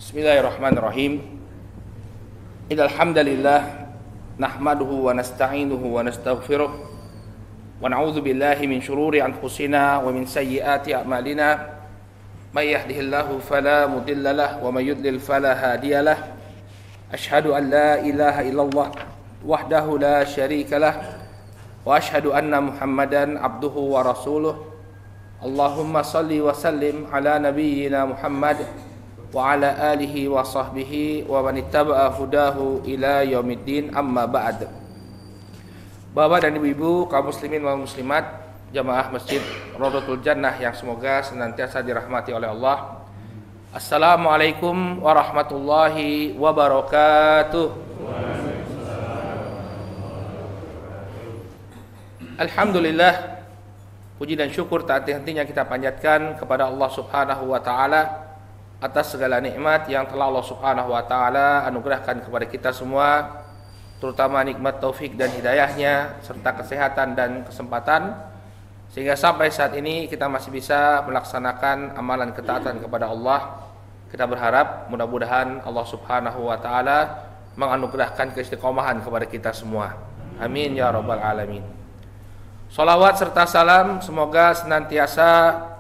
Bismillahirrahmanirrahim. Innal hamdalillah nahmaduhu wa nasta'inuhu wa nastaghfiruh wa na'udzu billahi min shururi anfusina wa min sayyiati a'malina. May yahdihillahu fala mudilla lahu wa may yudlil fala hadiya lahu. Asyhadu an la ilaha illallah wahdahu la syarika lahu wa asyhadu anna Muhammadan abduhu wa rasuluh. Allahumma salli wa sallim ala nabiyyina Muhammad wa ala alihi wa sahbihi wa man ittaba'a hudahu ila yaumiddin, amma ba'd. Bapak dan ibu-ibu, kaum muslimin wal muslimat, jamaah Masjid Rodotul Jannah yang semoga senantiasa dirahmati oleh Allah. Assalamualaikum warahmatullahi wabarakatuh. Alhamdulillah, puji dan syukur tak henti-hentinya kita panjatkan kepada Allah Subhanahu wa taala atas segala nikmat yang telah Allah Subhanahu wa taala anugerahkan kepada kita semua, terutama nikmat taufik dan hidayahnya serta kesehatan dan kesempatan, sehingga sampai saat ini kita masih bisa melaksanakan amalan ketaatan kepada Allah. Kita berharap mudah-mudahan Allah Subhanahu wa taala menganugerahkan keistiqomahan kepada kita semua. Amin ya rabbal alamin. Shalawat serta salam semoga senantiasa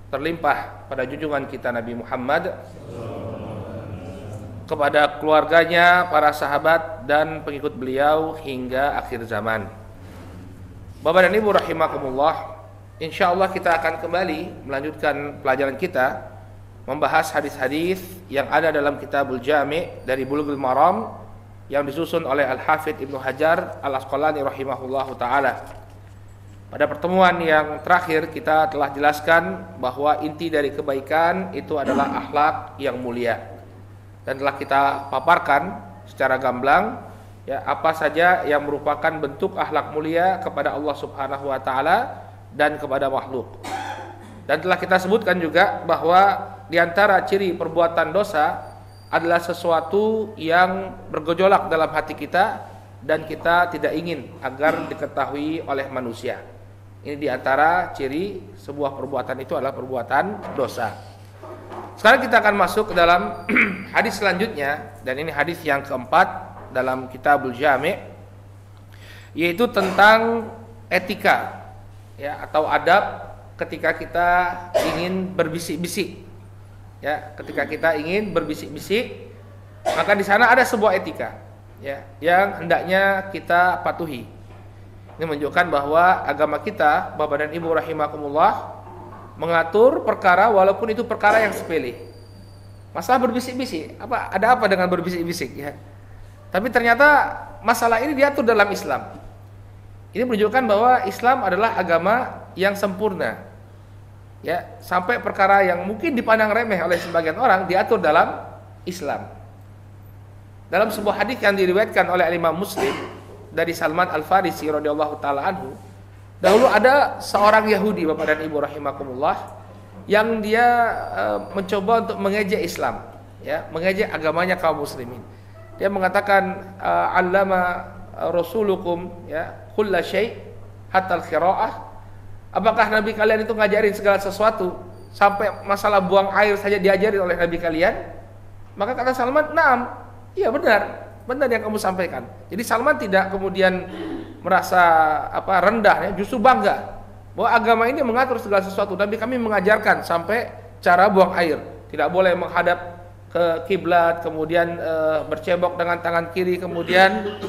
terlimpah pada junjungan kita Nabi Muhammad, kepada keluarganya, para sahabat dan pengikut beliau hingga akhir zaman. Bapak dan Ibu rahimakumullah, insyaallah kita akan kembali melanjutkan pelajaran kita membahas hadis-hadis yang ada dalam Kitabul Jami' dari Bulughul Maram yang disusun oleh Al-Hafidz Ibnu Hajar Al-Asqalani rahimahullahu taala. Pada pertemuan yang terakhir kita telah jelaskan bahwa inti dari kebaikan itu adalah akhlak yang mulia, dan telah kita paparkan secara gamblang ya apa saja yang merupakan bentuk akhlak mulia kepada Allah Subhanahu wa taala dan kepada makhluk. Dan telah kita sebutkan juga bahwa di antara ciri perbuatan dosa adalah sesuatu yang bergejolak dalam hati kita dan kita tidak ingin agar diketahui oleh manusia. Ini diantara ciri sebuah perbuatan itu adalah perbuatan dosa. Sekarang kita akan masuk ke dalam hadis selanjutnya, dan ini hadis yang keempat dalam Kitabul Jami', yaitu tentang etika ya, atau adab ketika kita ingin berbisik-bisik. Ya, ketika kita ingin berbisik-bisik, maka di sana ada sebuah etika ya, yang hendaknya kita patuhi. Ini menunjukkan bahwa agama kita, Bapak dan Ibu rahimakumullah, mengatur perkara walaupun itu perkara yang sepele. Masalah berbisik-bisik, ada apa dengan berbisik-bisik ya? Tapi ternyata masalah ini diatur dalam Islam. Ini menunjukkan bahwa Islam adalah agama yang sempurna. Ya, sampai perkara yang mungkin dipandang remeh oleh sebagian orang diatur dalam Islam. Dalam sebuah hadis yang diriwayatkan oleh Imam Muslim dari Salman Al-Farisi radhiyallahu taala anhu, dahulu ada seorang Yahudi, Bapak dan Ibu rahimakumullah, yang dia mencoba untuk mengejek Islam, ya, mengejek agamanya kaum muslimin. Dia mengatakan, allama rasulukum ya kulla syai' hatta al-qiraah. Apakah nabi kalian itu ngajarin segala sesuatu sampai masalah buang air saja diajarin oleh nabi kalian? Maka kata Salman, "Na'am." Iya, benar yang kamu sampaikan. Jadi Salman tidak kemudian merasa rendah ya, justru bangga bahwa agama ini mengatur segala sesuatu. Nabi kami mengajarkan sampai cara buang air, tidak boleh menghadap ke kiblat, kemudian bercebok dengan tangan kiri, kemudian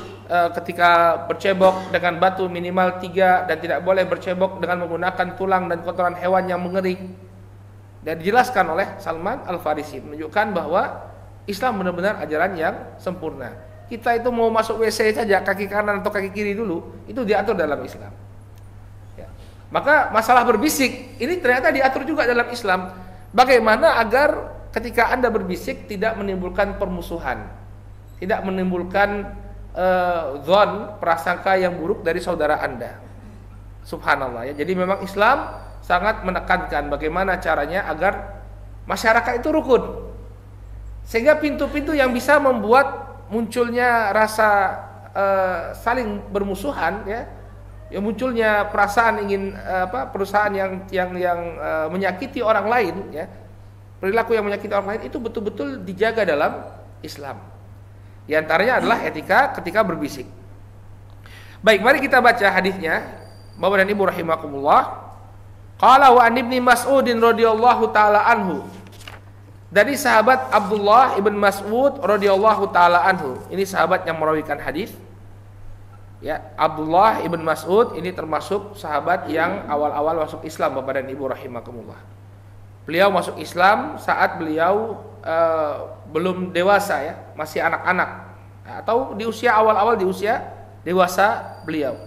ketika bercebok dengan batu minimal 3, dan tidak boleh bercebok dengan menggunakan tulang dan kotoran hewan yang mengering. Dan dijelaskan oleh Salman Al-Farisi, menunjukkan bahwa Islam benar-benar ajaran yang sempurna. Kita itu mau masuk WC saja kaki kanan atau kaki kiri dulu, itu diatur dalam Islam. Ya. Maka masalah berbisik ini ternyata diatur juga dalam Islam. Bagaimana agar ketika Anda berbisik tidak menimbulkan permusuhan, tidak menimbulkan dzan, prasangka yang buruk dari saudara Anda. Subhanallah ya. Jadi memang Islam sangat menekankan bagaimana caranya agar masyarakat itu rukun. Sehingga pintu-pintu yang bisa membuat munculnya rasa saling bermusuhan ya, munculnya perasaan ingin perusahaan yang menyakiti orang lain ya, perilaku yang menyakiti orang lain itu betul-betul dijaga dalam Islam. Di antaranya adalah etika ketika berbisik. Baik, mari kita baca hadisnya. Bapak dan Ibu rahimakumullah. Qala wa an ibni Mas'udin radhiyallahu taala anhu. Dari sahabat Abdullah ibn Mas'ud radhiyallahu taala anhu. Ini sahabat yang merawikan hadis. Ya, Abdullah ibn Mas'ud ini termasuk sahabat yang awal-awal masuk Islam, Bapak dan Ibu rahimakumullah. Beliau masuk Islam saat beliau belum dewasa ya, masih anak-anak atau di usia awal-awal di usia dewasa beliau.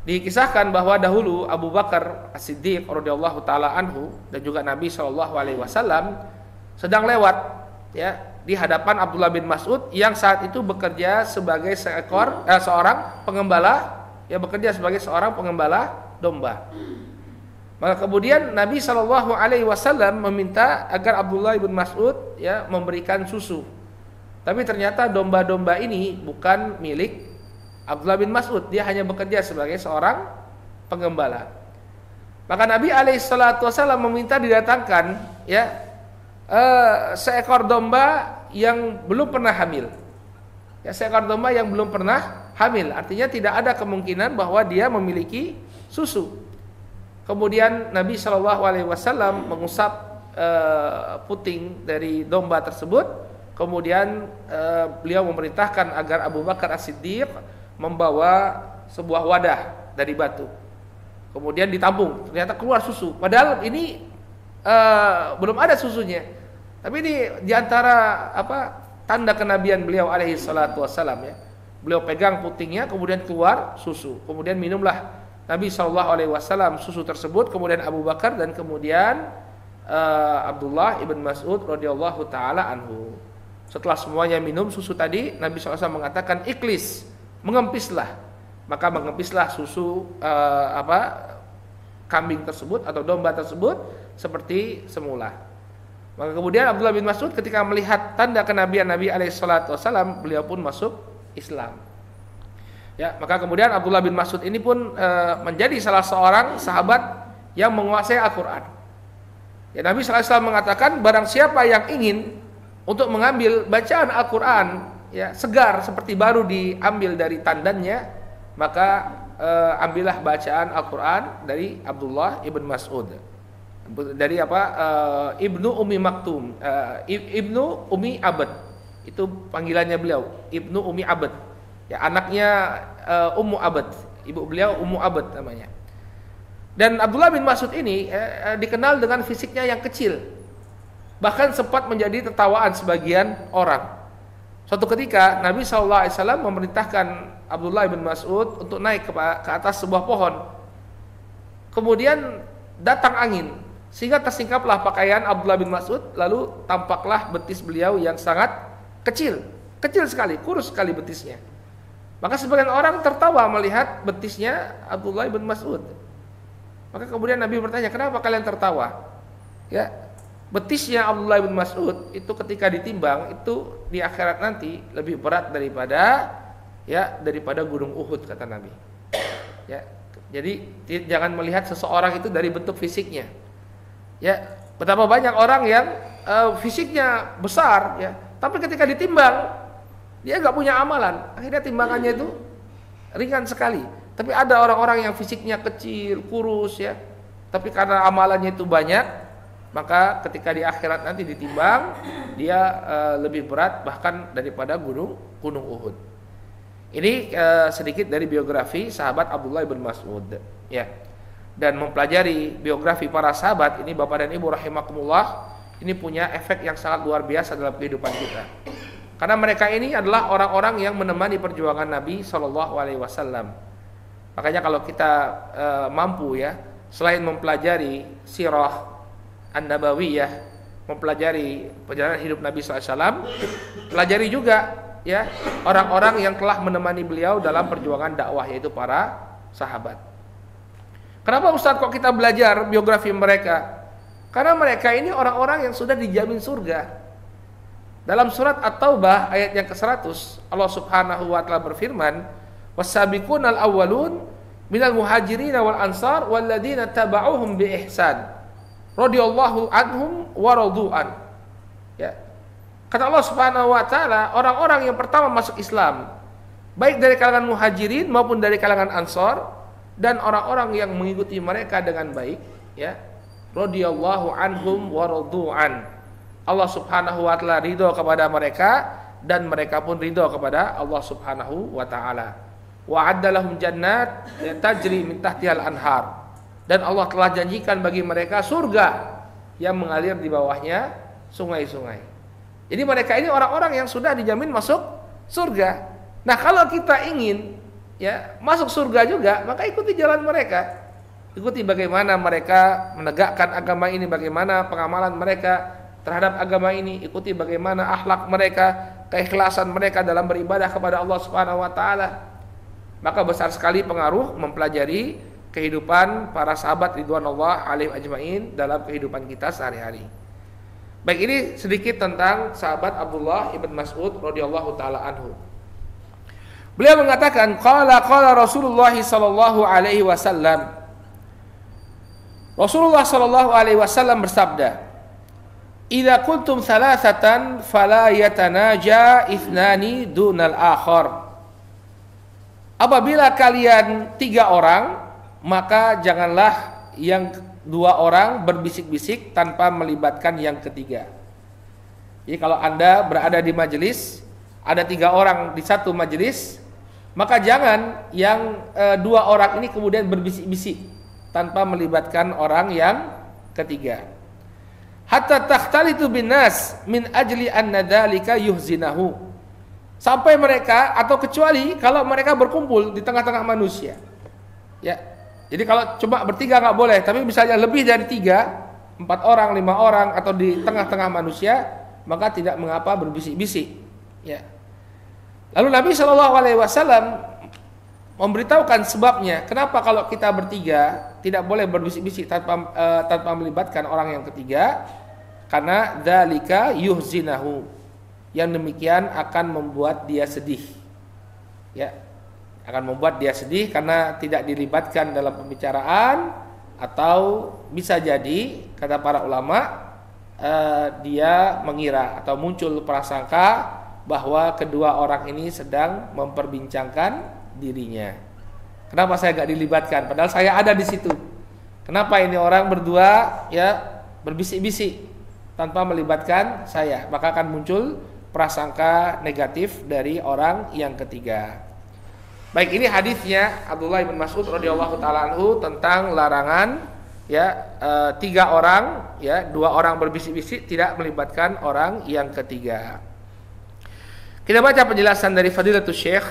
Dikisahkan bahwa dahulu Abu Bakar As-Siddiq radhiyallahu taala anhu dan juga Nabi sallallahu alaihi wasallam sedang lewat ya di hadapan Abdullah bin Mas'ud yang saat itu bekerja sebagai seorang pengembala, ya bekerja sebagai seorang pengembala domba. Maka kemudian Nabi sallallahu alaihi wasallam meminta agar Abdullah bin Mas'ud ya memberikan susu. Tapi ternyata domba-domba ini bukan milik Abdullah bin Mas'ud, dia hanya bekerja sebagai seorang pengembala. Maka Nabi alaihissalatu wassalam meminta didatangkan ya seekor domba yang belum pernah hamil. Ya, seekor domba yang belum pernah hamil, artinya tidak ada kemungkinan bahwa dia memiliki susu. Kemudian Nabi Shallallahu Alaihi Wasallam mengusap puting dari domba tersebut. Kemudian beliau memerintahkan agar Abu Bakar As-Siddiq membawa sebuah wadah dari batu. Kemudian ditampung, ternyata keluar susu. Padahal ini belum ada susunya. Tapi ini diantara tanda kenabian beliau alaihi salatu wassalam ya. Beliau pegang putingnya, kemudian keluar susu. Kemudian minumlah Nabi sallallahu alaihi wasallam susu tersebut. Kemudian Abu Bakar dan kemudian Abdullah ibn Mas'ud radhiyallahu taala anhu. Setelah semuanya minum susu tadi, Nabi SAW mengatakan iklis, mengempislah. Maka mengempislah susu kambing tersebut atau domba tersebut seperti semula. Maka kemudian Abdullah bin Mas'ud ketika melihat tanda kenabian Nabi SAW, beliau pun masuk Islam. Ya, maka kemudian Abdullah bin Mas'ud ini pun menjadi salah seorang sahabat yang menguasai Al-Quran. Ya, Nabi SAW mengatakan barang siapa yang ingin untuk mengambil bacaan Al-Quran ya segar seperti baru diambil dari tandannya, maka ambillah bacaan Al-Quran dari Abdullah ibn Mas'ud. Dari Ibnu Umi Maktum, Ibnu Umi Abad, itu panggilannya beliau, Ibnu Umi Abad. Ya, anaknya Ummu Abad, ibu beliau Ummu Abad namanya. Dan Abdullah bin Mas'ud ini dikenal dengan fisiknya yang kecil, bahkan sempat menjadi tertawaan sebagian orang. Suatu ketika Nabi SAW memerintahkan Abdullah bin Mas'ud untuk naik ke atas sebuah pohon. Kemudian datang angin, sehingga tersingkaplah pakaian Abdullah bin Mas'ud, lalu tampaklah betis beliau yang sangat kecil sekali, kurus sekali betisnya. Maka sebagian orang tertawa melihat betisnya Abdullah bin Mas'ud. Maka kemudian Nabi bertanya, kenapa kalian tertawa? Ya, betisnya Abdullah bin Mas'ud itu ketika ditimbang itu di akhirat nanti lebih berat daripada gunung Uhud, kata Nabi. Ya, jadi jangan melihat seseorang itu dari bentuk fisiknya. Ya, betapa banyak orang yang fisiknya besar ya, tapi ketika ditimbang dia nggak punya amalan, akhirnya timbangannya itu ringan sekali. Tapi ada orang-orang yang fisiknya kecil, kurus ya, tapi karena amalannya itu banyak, maka ketika di akhirat nanti ditimbang dia lebih berat bahkan daripada gunung Uhud. Ini sedikit dari biografi sahabat Abdullah bin Mas'ud ya. Dan mempelajari biografi para sahabat ini, Bapak dan Ibu rahimakumullah, ini punya efek yang sangat luar biasa dalam kehidupan kita. Karena mereka ini adalah orang-orang yang menemani perjuangan Nabi SAW. Makanya kalau kita mampu ya, selain mempelajari sirah an-nabawiyah, mempelajari perjalanan hidup Nabi SAW, pelajari juga ya orang-orang yang telah menemani beliau dalam perjuangan dakwah, yaitu para sahabat. Kenapa Ustaz kok kita belajar biografi mereka? Karena mereka ini orang-orang yang sudah dijamin surga. Dalam surat At-Taubah ayat yang ke-100, Allah Subhanahu wa taala berfirman, "Was-sabiqunal awwalun minal muhajirin wal ansar walladzina tabauhum bi ihsan radhiyallahu anhum wa radu'an. Ya. Kata Allah Subhanahu wa taala, orang-orang yang pertama masuk Islam, baik dari kalangan Muhajirin maupun dari kalangan Ansor, dan orang-orang yang mengikuti mereka dengan baik, ya. Radhiyallahu anhum wa radu'an. Allah Subhanahu wa taala ridho kepada mereka dan mereka pun ridho kepada Allah Subhanahu wa taala. Wa addalahum jannat tajri min tahtihal anhar. Dan Allah telah janjikan bagi mereka surga yang mengalir di bawahnya sungai-sungai. Jadi mereka ini orang-orang yang sudah dijamin masuk surga. Nah, kalau kita ingin ya masuk surga juga, maka ikuti jalan mereka. Ikuti bagaimana mereka menegakkan agama ini, bagaimana pengamalan mereka terhadap agama ini, ikuti bagaimana akhlak mereka, keikhlasan mereka dalam beribadah kepada Allah Subhanahu wa taala. Maka besar sekali pengaruh mempelajari kehidupan para sahabat ridwanullah alaihim ajmain dalam kehidupan kita sehari-hari. Baik, ini sedikit tentang sahabat Abdullah ibn Mas'ud radhiyallahu taala anhu. Beliau mengatakan qala Rasulullah sallallahu alaihi wasallam. Rasulullah sallallahu alaihi wasallam bersabda, "Idza kuntum thalathatan fala yatanaja ithnani dunal akhar." Apabila kalian 3 orang, maka janganlah yang 2 orang berbisik-bisik tanpa melibatkan yang ketiga. Jadi kalau Anda berada di majelis, ada 3 orang di satu majelis, maka jangan yang 2 orang ini kemudian berbisik-bisik tanpa melibatkan orang yang ketiga. Hatta takhtalitu binnas min ajli anna dzalika yuhzinahu. Sampai mereka atau kecuali kalau mereka berkumpul di tengah-tengah manusia. Ya. Jadi kalau cuma bertiga nggak boleh, tapi misalnya lebih dari 3, 4 orang, 5 orang atau di tengah-tengah manusia, maka tidak mengapa berbisik-bisik. Ya. Lalu Nabi Shallallahu alaihi wasallam memberitahukan sebabnya. Kenapa kalau kita bertiga tidak boleh berbisik-bisik tanpa melibatkan orang yang ketiga? Karena dzalika yuhzinahu. Yang demikian akan membuat dia sedih. Ya. Akan membuat dia sedih karena tidak dilibatkan dalam pembicaraan, atau bisa jadi kata para ulama dia mengira atau muncul prasangka bahwa kedua orang ini sedang memperbincangkan dirinya. Kenapa saya gak dilibatkan? Padahal saya ada di situ. Kenapa ini orang berdua ya berbisik-bisik tanpa melibatkan saya? Maka akan muncul prasangka negatif dari orang yang ketiga. Baik, ini hadisnya Abdullah bin Mas'ud radhiyallahu taala anhu tentang larangan ya 3 orang ya 2 orang berbisik-bisik tidak melibatkan orang yang ketiga. Kita baca penjelasan dari Fadilatul Syekh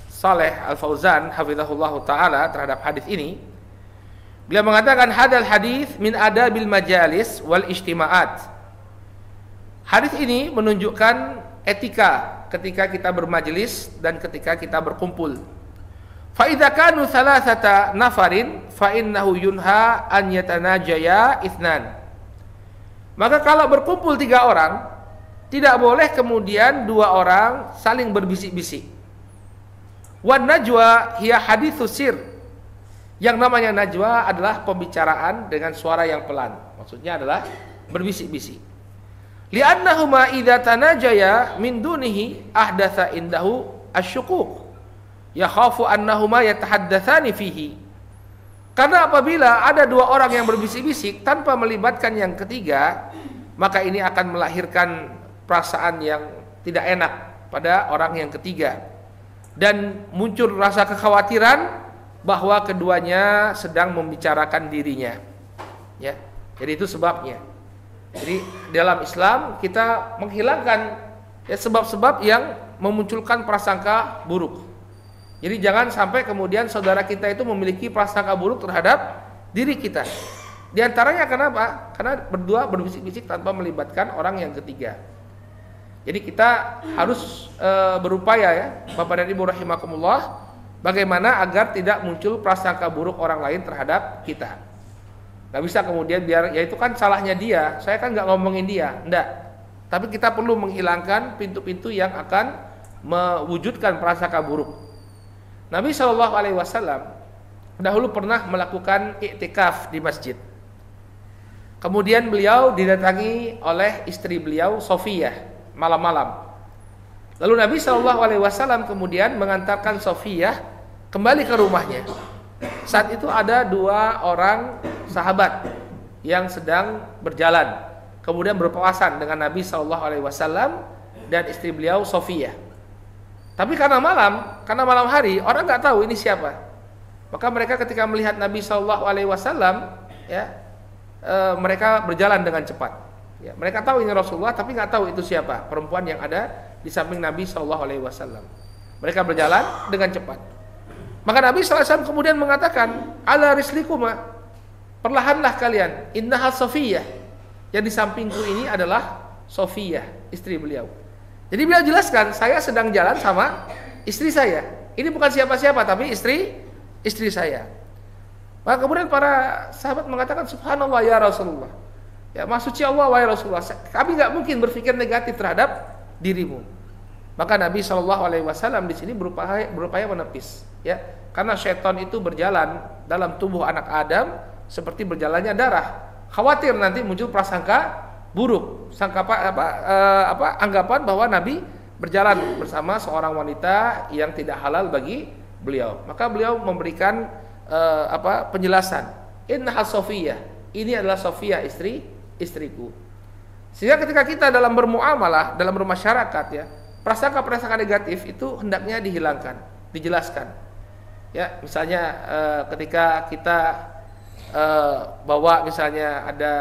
Saleh Al-Fauzan hafizahullahu taala terhadap hadis ini. Beliau mengatakan hadal hadis min adabil majalis wal ijtima'at. Hadis ini menunjukkan etika ketika kita bermajelis dan ketika kita berkumpul. Fa idza kanu thalathata nafarin fa innahu yunha an yatanajaya itsnan. Maka kalau berkumpul 3 orang, tidak boleh kemudian 2 orang saling berbisik-bisik. Wan najwa hiya haditsus sir. Yang namanya najwa adalah pembicaraan dengan suara yang pelan. Maksudnya adalah berbisik-bisik. Li'annahuma idza tanajaya min dunihi ahdatsa indahu asyukuk. Yakhafu annahuma yatahaddatsani fihi. Karena apabila ada 2 orang yang berbisik-bisik tanpa melibatkan yang ketiga, maka ini akan melahirkan perasaan yang tidak enak pada orang yang ketiga, dan muncul rasa kekhawatiran bahwa keduanya sedang membicarakan dirinya. Ya, jadi itu sebabnya. Jadi dalam Islam kita menghilangkan ya sebab-sebab yang memunculkan prasangka buruk. Jadi jangan sampai kemudian saudara kita itu memiliki prasangka buruk terhadap diri kita. Di antaranya kenapa? Karena berdua berbisik-bisik tanpa melibatkan orang yang ketiga. Jadi kita harus berupaya ya, Bapak dan Ibu rahimakumullah, bagaimana agar tidak muncul prasangka buruk orang lain terhadap kita. Gak bisa kemudian biar ya itu kan salahnya dia, saya kan gak ngomongin dia, enggak. Tapi kita perlu menghilangkan pintu-pintu yang akan mewujudkan prasangka buruk. Nabi SAW dahulu pernah melakukan iktikaf di masjid. Kemudian beliau didatangi oleh istri beliau Sofiyah malam-malam. Lalu Nabi SAW kemudian mengantarkan Sofiyah kembali ke rumahnya. Saat itu ada 2 orang sahabat yang sedang berjalan, kemudian berpapasan dengan Nabi SAW dan istri beliau Sofiyah. Tapi karena malam hari, orang nggak tahu ini siapa. Maka mereka ketika melihat Nabi SAW, ya, mereka berjalan dengan cepat. Ya, mereka tahu ini Rasulullah, tapi nggak tahu itu siapa perempuan yang ada di samping Nabi SAW. Mereka berjalan dengan cepat. Maka Nabi SAW kemudian mengatakan, ala rislikuma, perlahanlah kalian, innaha Sofiyah, yang di sampingku ini adalah Sofiyah, istri beliau. Jadi beliau jelaskan, saya sedang jalan sama istri saya. Ini bukan siapa-siapa, tapi istri saya. Maka kemudian para sahabat mengatakan, subhanallah ya Rasulullah, ya maha suci Allah wahai Rasulullah, kami nggak mungkin berpikir negatif terhadap dirimu. Maka Nabi SAW di sini berupaya menepis, ya, karena syaitan itu berjalan dalam tubuh anak Adam seperti berjalannya darah. Khawatir nanti muncul prasangka buruk, anggapan bahwa Nabi berjalan bersama seorang wanita yang tidak halal bagi beliau. Maka beliau memberikan penjelasan, innaha Sofiyah, ini adalah Sofiyah, istriku. Sehingga ketika kita dalam bermuamalah, dalam bermasyarakat, ya, prasangka-prasangka negatif itu hendaknya dihilangkan, dijelaskan. Ya, misalnya ketika kita bawa misalnya ada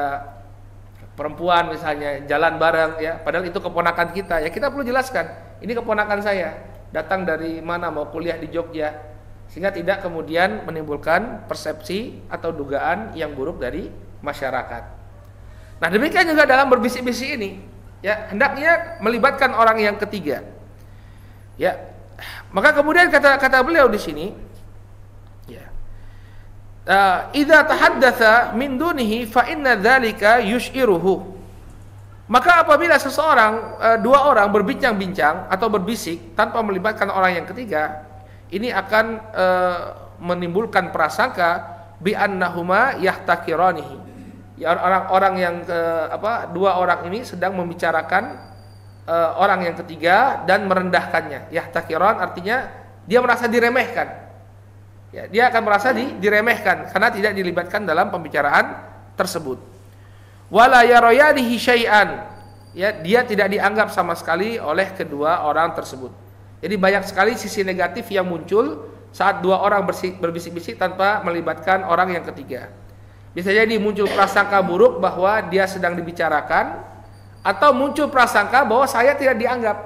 perempuan misalnya jalan bareng, ya, padahal itu keponakan kita, ya kita perlu jelaskan, ini keponakan saya, datang dari mana, mau kuliah di Jogja, sehingga tidak kemudian menimbulkan persepsi atau dugaan yang buruk dari masyarakat. Nah, demikian juga dalam berbisik-bisik ini, ya, hendaknya melibatkan orang yang ketiga. Ya. Maka kemudian kata beliau di sini, ya. Idza tahaddatsa min dunihi fa inna dzalika yus'iruhu. Maka apabila seseorang, 2 orang berbincang-bincang atau berbisik tanpa melibatkan orang yang ketiga, ini akan menimbulkan prasangka bi annahuma yahtakiranihi. Ya, orang-orang yang 2 orang ini sedang membicarakan orang yang ketiga dan merendahkannya. Yahtakiran artinya dia merasa diremehkan. Ya, dia akan merasa diremehkan karena tidak dilibatkan dalam pembicaraan tersebut. Wala yarayanihi syai'an. Ya, dia tidak dianggap sama sekali oleh kedua orang tersebut. Jadi banyak sekali sisi negatif yang muncul saat 2 orang berbisik-bisik tanpa melibatkan orang yang ketiga. Bisa jadi muncul prasangka buruk bahwa dia sedang dibicarakan, atau muncul prasangka bahwa saya tidak dianggap.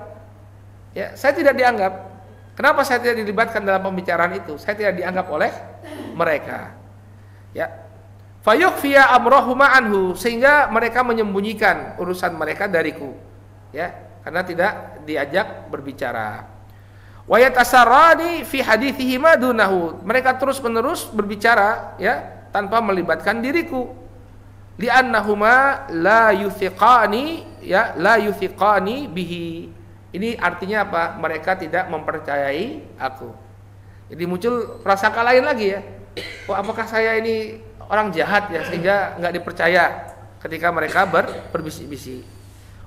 Ya, saya tidak dianggap. Kenapa saya tidak dilibatkan dalam pembicaraan itu? Saya tidak dianggap oleh mereka. Ya. Fayukhfiya amrahuma anhu, sehingga mereka menyembunyikan urusan mereka dariku. Ya, karena tidak diajak berbicara. Wa yatasarrani fi hadithihi ma dunahu. Mereka terus-menerus berbicara, ya, tanpa melibatkan diriku. Li'annahuma la yuthiqani, ya, la yuthiqani bihi. Ini artinya apa? Mereka tidak mempercayai aku. Jadi muncul prasangka lain lagi, ya. Oh, apakah saya ini orang jahat, ya, sehingga enggak dipercaya ketika mereka berbisik-bisik.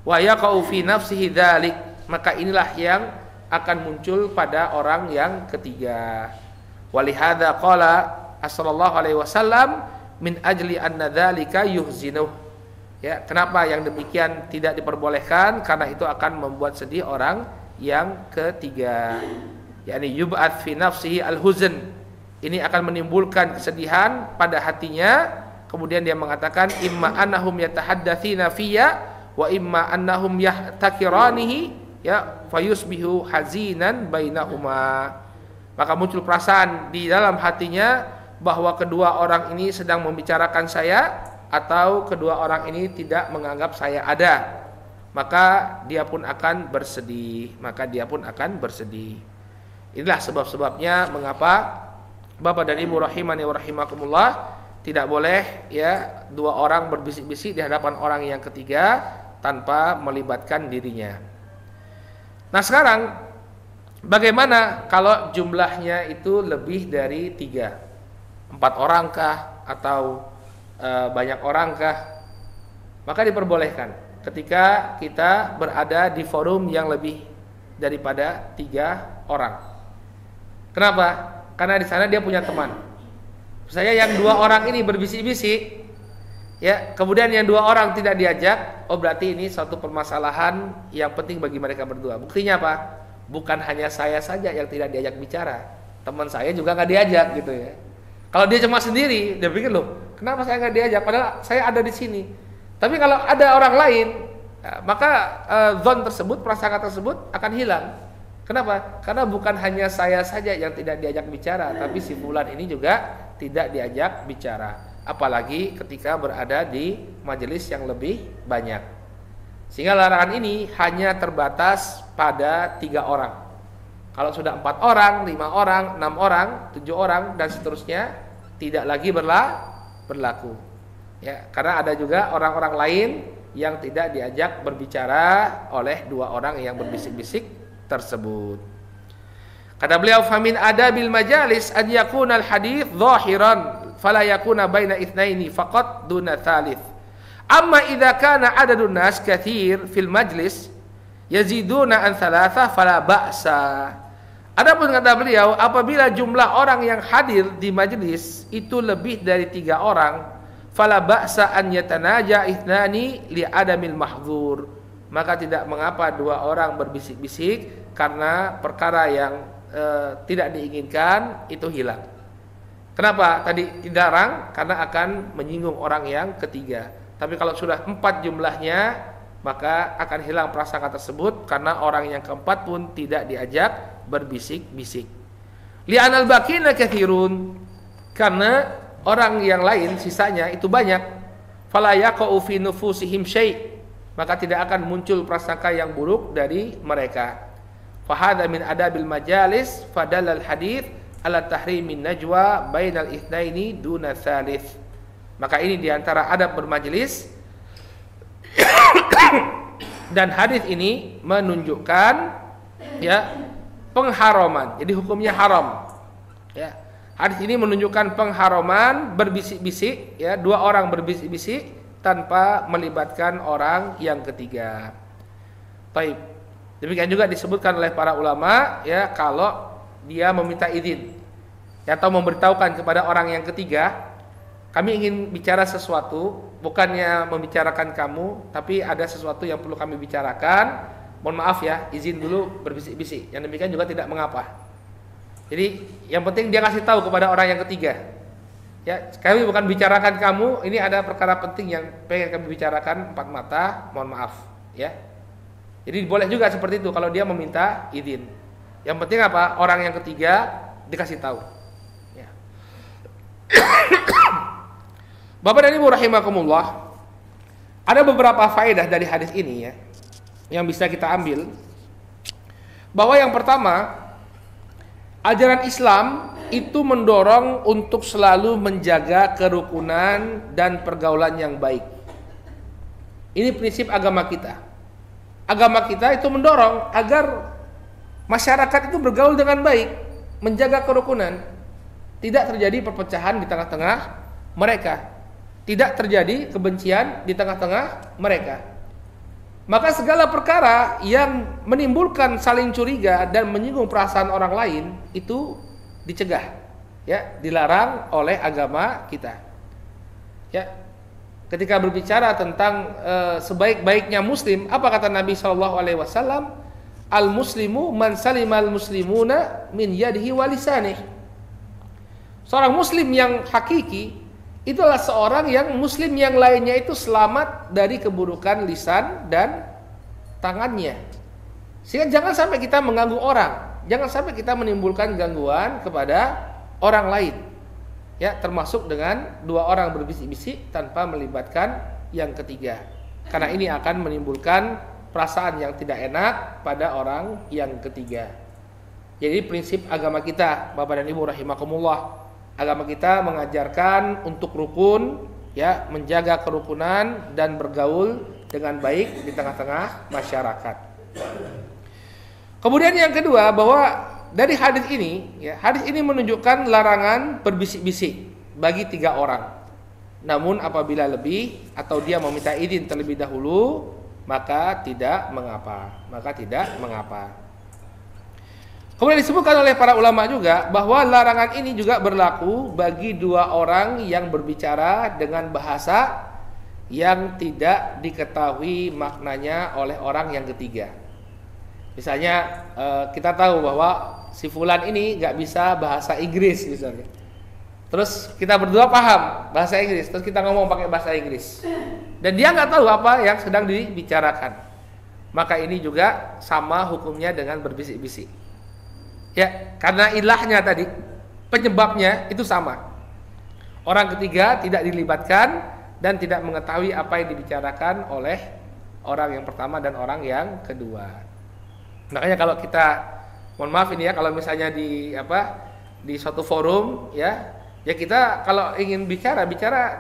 Wa yaqau fi nafsihi dzalik. Maka inilah yang akan muncul pada orang yang ketiga. Walihada qala sallallahu alaihi wasallam min ajli anna dzalika yuhzinuh. Ya, kenapa yang demikian tidak diperbolehkan? Karena itu akan membuat sedih orang yang ketiga. yakni yub'ats fi nafsihi al-huzn. Ini akan menimbulkan kesedihan pada hatinya. Kemudian dia mengatakan imma annahum yatahaddatsina fiyya wa imma annahum yahtakiranihi, ya, fayusbihu hazinan bainahuma. Maka muncul perasaan di dalam hatinya bahwa kedua orang ini sedang membicarakan saya, atau kedua orang ini tidak menganggap saya ada. Maka dia pun akan bersedih. Inilah sebab-sebabnya mengapa Bapak dan Ibu rahimani wa rahimakumullah, tidak boleh, ya, dua orang berbisik-bisik di hadapan orang yang ketiga tanpa melibatkan dirinya. Nah, sekarang bagaimana kalau jumlahnya itu lebih dari 3? 4 orang kah? Atau banyak orang kah? maka diperbolehkan ketika kita berada di forum yang lebih daripada 3 orang. Kenapa? Karena di sana dia punya teman. Misalnya yang 2 orang ini berbisik-bisik, ya, kemudian yang 2 orang tidak diajak, oh berarti ini suatu permasalahan yang penting bagi mereka berdua. Buktinya apa? Bukan hanya saya saja yang tidak diajak bicara, teman saya juga nggak diajak gitu ya. Kalau dia cuma sendiri, dia pikir loh, kenapa saya nggak diajak? Padahal saya ada di sini. Tapi kalau ada orang lain, maka zon tersebut, prasangka tersebut akan hilang. Kenapa? Karena bukan hanya saya saja yang tidak diajak bicara, tapi si fulan ini juga tidak diajak bicara. Apalagi ketika berada di majelis yang lebih banyak. Sehingga larangan ini hanya terbatas pada 3 orang. Kalau sudah 4 orang, 5 orang, 6 orang, 7 orang dan seterusnya tidak lagi berlaku. Ya, karena ada juga orang-orang lain yang tidak diajak berbicara oleh 2 orang yang berbisik-bisik tersebut. Kata beliau, famin adabil majalis an yakuna al hadits zahiran fala yakuna baina itsnaini faqat duna tsalits. Amma idza kana adadun nas katsir fil majlis yaziduna an tsalatsa fala ba'sa. Adapun kata beliau, apabila jumlah orang yang hadir di majelis itu lebih dari 3 orang, fala ba'sa an yatanaja ithnani li adamil mahdzur. Maka tidak mengapa 2 orang berbisik-bisik karena perkara yang tidak diinginkan itu hilang. Kenapa tadi dilarang? Karena akan menyinggung orang yang ketiga. Tapi kalau sudah 4 jumlahnya, maka akan hilang prasangka tersebut karena orang yang keempat pun tidak diajak berbisik-bisik. Li'anal baqina katsirun, karena orang yang lain sisanya itu banyak. Fala yaqa'u fi nufusihim syai', maka tidak akan muncul prasangka yang buruk dari mereka. Fahadha min adabil majalis fadalal hadits ala tahrimin najwa bainal itsnaini duna tsalits. Maka ini diantara adab bermajelis dan hadis ini menunjukkan ya pengharaman. Jadi hukumnya haram. Ya. Hadis ini menunjukkan pengharaman berbisik-bisik, ya, 2 orang berbisik-bisik tanpa melibatkan orang yang ketiga. Baik. Demikian juga disebutkan oleh para ulama, ya, kalau dia meminta izin atau memberitahukan kepada orang yang ketiga, kami ingin bicara sesuatu, bukannya membicarakan kamu, tapi ada sesuatu yang perlu kami bicarakan. Mohon maaf ya, izin dulu berbisik-bisik. Yang demikian juga tidak mengapa. Jadi yang penting dia kasih tahu kepada orang yang ketiga. Ya, kami bukan bicarakan kamu, ini ada perkara penting yang pengen kami bicarakan 4 mata, mohon maaf, ya. Jadi boleh juga seperti itu kalau dia meminta izin. Yang penting apa? Orang yang ketiga dikasih tahu. Ya. Bapak dan Ibu rahimakumullah, ada beberapa faedah dari hadis ini ya yang bisa kita ambil. Bahwa yang pertama, ajaran Islam itu mendorong untuk selalu menjaga kerukunan dan pergaulan yang baik. Ini prinsip agama kita. Agama kita itu mendorong agar masyarakat itu bergaul dengan baik, menjaga kerukunan, tidak terjadi perpecahan di tengah-tengah mereka, tidak terjadi kebencian di tengah-tengah mereka. Maka segala perkara yang menimbulkan saling curiga dan menyinggung perasaan orang lain itu dicegah, ya, dilarang oleh agama kita. Ya. Ketika berbicara tentang sebaik-baiknya muslim, apa kata Nabi SAW? Al-muslimu man salimal muslimuna min yadihi wa lisanih. Seorang muslim yang hakiki itulah seorang yang muslim yang lainnya itu selamat dari keburukan lisan dan tangannya. Sehingga jangan sampai kita mengganggu orang, jangan sampai kita menimbulkan gangguan kepada orang lain. Ya, termasuk dengan 2 orang berbisik-bisik tanpa melibatkan yang ketiga. Karena ini akan menimbulkan perasaan yang tidak enak pada orang yang ketiga. Jadi prinsip agama kita, Bapak dan Ibu rahimakumullah, agama kita mengajarkan untuk rukun, ya, menjaga kerukunan dan bergaul dengan baik di tengah-tengah masyarakat. Kemudian yang kedua, bahwa dari hadis ini, ya, hadis ini menunjukkan larangan berbisik-bisik bagi 3 orang. Namun apabila lebih atau dia meminta izin terlebih dahulu, maka tidak mengapa. Kemudian disebutkan oleh para ulama juga bahwa larangan ini juga berlaku bagi dua orang yang berbicara dengan bahasa yang tidak diketahui maknanya oleh orang yang ketiga. Misalnya kita tahu bahwa si fulan ini nggak bisa bahasa Inggris misalnya. Terus kita berdua paham bahasa Inggris, terus kita ngomong pakai bahasa Inggris. Dan dia nggak tahu apa yang sedang dibicarakan. Maka ini juga sama hukumnya dengan berbisik-bisik. Ya, karena ilahnya tadi, penyebabnya itu sama. Orang ketiga tidak dilibatkan dan tidak mengetahui apa yang dibicarakan oleh orang yang pertama dan orang yang kedua. Makanya kalau kita, mohon maaf ini ya, kalau misalnya di suatu forum ya kita kalau ingin bicara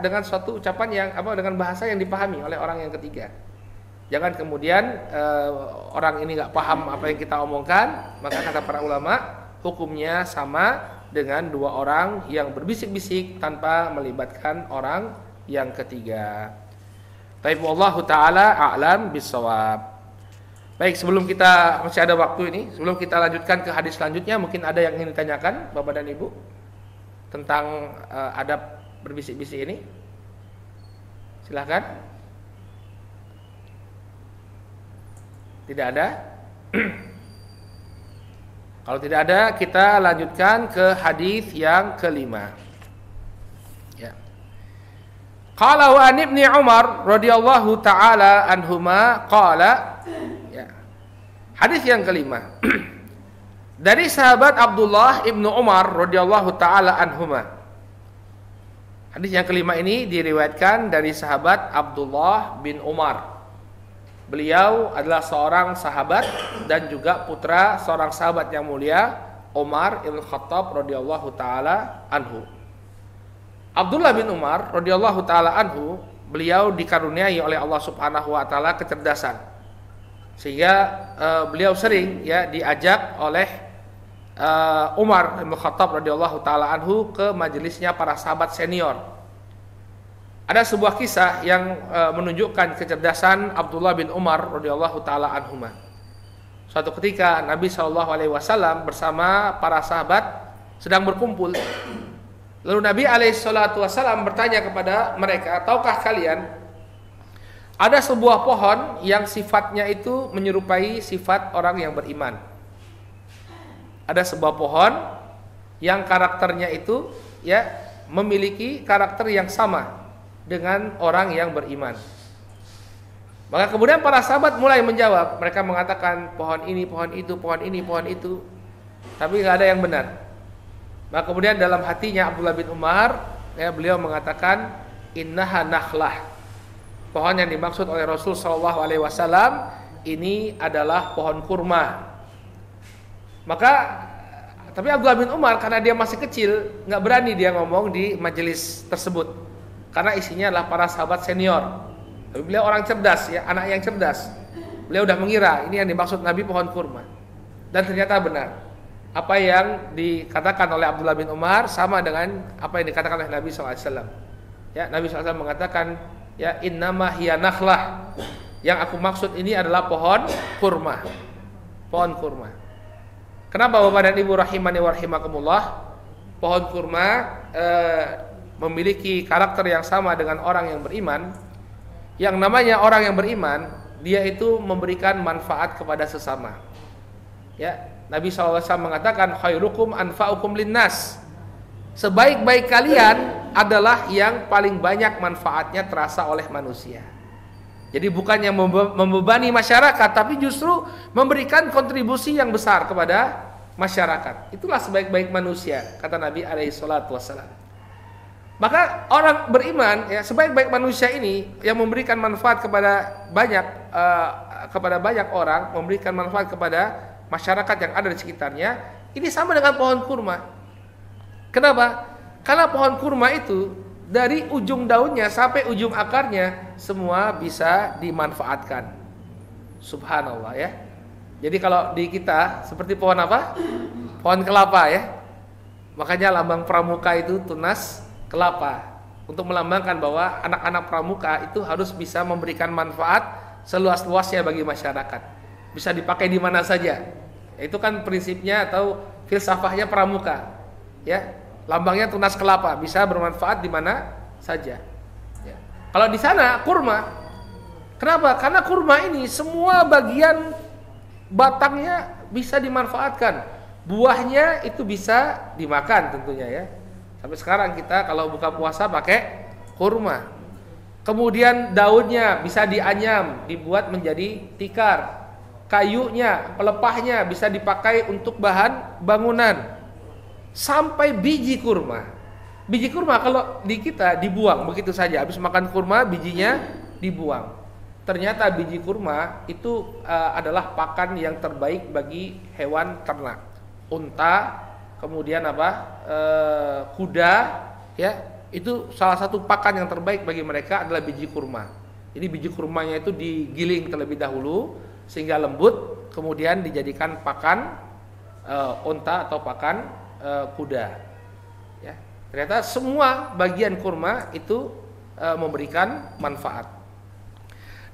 dengan suatu ucapan yang dengan bahasa yang dipahami oleh orang yang ketiga. Jangan kemudian orang ini nggak paham apa yang kita omongkan, maka kata para ulama hukumnya sama dengan dua orang yang berbisik-bisik tanpa melibatkan orang yang ketiga. Taib wallahu taala a'lam bissawab. Baik, sebelum kita masih ada waktu ini, sebelum kita lanjutkan ke hadis selanjutnya, mungkin ada yang ingin ditanyakan Bapak dan Ibu tentang adab berbisik-bisik ini. Silahkan. Tidak ada? Kalau tidak ada, kita lanjutkan ke hadis yang kelima. Ya. Qala wa an ibni Umar radhiyallahu taala anhuma qala. Ya. Hadis yang kelima. Dari sahabat Abdullah ibnu Umar radhiyallahu taala anhuma. Hadis yang kelima ini diriwayatkan dari sahabat Abdullah bin Umar. Beliau adalah seorang sahabat dan juga putra seorang sahabat yang mulia, Umar ibn Khattab radhiyallahu taala anhu. Abdullah bin Umar radhiyallahu taala anhu, beliau dikaruniai oleh Allah Subhanahu wa taala kecerdasan. Sehingga beliau sering diajak oleh Umar bin Khattab radhiyallahu taala anhu ke majelisnya para sahabat senior. Ada sebuah kisah yang menunjukkan kecerdasan Abdullah bin Umar radhiyallahu taala anhuma. Suatu ketika Nabi SAW bersama para sahabat sedang berkumpul. Lalu Nabi SAW bertanya kepada mereka, "Tahukah kalian ada sebuah pohon yang sifatnya itu menyerupai sifat orang yang beriman?" Ada sebuah pohon yang karakternya itu memiliki karakter yang sama dengan orang yang beriman. Maka kemudian para sahabat mulai menjawab. Mereka mengatakan pohon ini, pohon itu, pohon ini, pohon itu. Tapi nggak ada yang benar. Maka kemudian dalam hatinya Abdullah bin Umar, beliau mengatakan innaha nakhlah. Pohon yang dimaksud oleh Rasul SAW ini adalah pohon kurma. Tapi Abdullah bin Umar karena dia masih kecil, nggak berani dia ngomong di majelis tersebut, karena isinya adalah para sahabat senior. Tapi beliau orang cerdas, anak yang cerdas. Beliau udah mengira ini yang dimaksud Nabi pohon kurma, dan ternyata benar. Apa yang dikatakan oleh Abdullah bin Umar sama dengan apa yang dikatakan oleh Nabi SAW. Nabi SAW mengatakan, innama hiya nakhlah. Yang aku maksud ini adalah pohon kurma. Pohon kurma. Kenapa Bapak dan Ibu rahimani wa rahimakumullah? Pohon kurma memiliki karakter yang sama dengan orang yang beriman. Yang namanya orang yang beriman, dia itu memberikan manfaat kepada sesama. Nabi SAW mengatakan khairukum anfa'ukum linnas. Sebaik-baik kalian adalah yang paling banyak manfaatnya terasa oleh manusia. Jadi bukannya membebani masyarakat, tapi justru memberikan kontribusi yang besar kepada masyarakat. Itulah sebaik-baik manusia, kata Nabi SAW. Maka orang beriman, sebaik-baik manusia ini yang memberikan manfaat kepada banyak orang, memberikan manfaat kepada masyarakat yang ada di sekitarnya, ini sama dengan pohon kurma. Kenapa? Karena pohon kurma itu dari ujung daunnya sampai ujung akarnya semua bisa dimanfaatkan. Subhanallah ya. Jadi kalau di kita seperti pohon apa? Pohon kelapa ya. Makanya lambang pramuka itu tunas kelapa. untuk melambangkan bahwa anak-anak pramuka itu harus bisa memberikan manfaat seluas-luasnya bagi masyarakat. Bisa dipakai di mana saja. Itu kan prinsipnya atau filsafahnya pramuka. Ya, lambangnya tunas kelapa, bisa bermanfaat di mana saja. Ya. Kalau di sana kurma, kenapa? Karena kurma ini semua bagian batangnya bisa dimanfaatkan, buahnya itu bisa dimakan tentunya ya. Sampai sekarang kita kalau buka puasa pakai kurma. Kemudian daunnya bisa dianyam, dibuat menjadi tikar. Kayunya, pelepahnya bisa dipakai untuk bahan bangunan. Sampai biji kurma. Biji kurma kalau di kita dibuang begitu saja. Habis makan kurma bijinya dibuang. Ternyata biji kurma itu adalah pakan yang terbaik bagi hewan ternak. Unta, kemudian kuda, ya, itu salah satu pakan yang terbaik bagi mereka adalah biji kurma. Jadi biji kurmanya itu digiling terlebih dahulu sehingga lembut, kemudian dijadikan pakan unta atau pakan kuda. Ya, ternyata semua bagian kurma itu memberikan manfaat.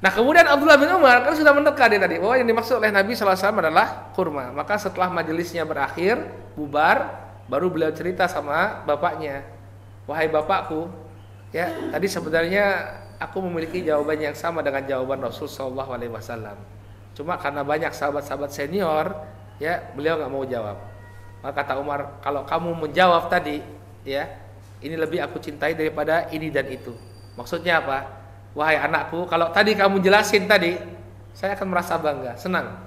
Nah kemudian Abdullah bin Umar kan sudah mendekat tadi bahwa yang dimaksud oleh Nabi SAW adalah kurma. Maka setelah majelisnya berakhir, bubar, baru beliau cerita sama bapaknya, wahai bapakku, ya tadi sebenarnya aku memiliki jawaban yang sama dengan jawaban Rasul SAW. Cuma karena banyak sahabat-sahabat senior, ya beliau nggak mau jawab. Maka kata Umar, kalau kamu menjawab tadi, ya ini lebih aku cintai daripada ini dan itu. Maksudnya apa? Wahai anakku, kalau tadi kamu jelasin tadi, saya akan merasa bangga, senang.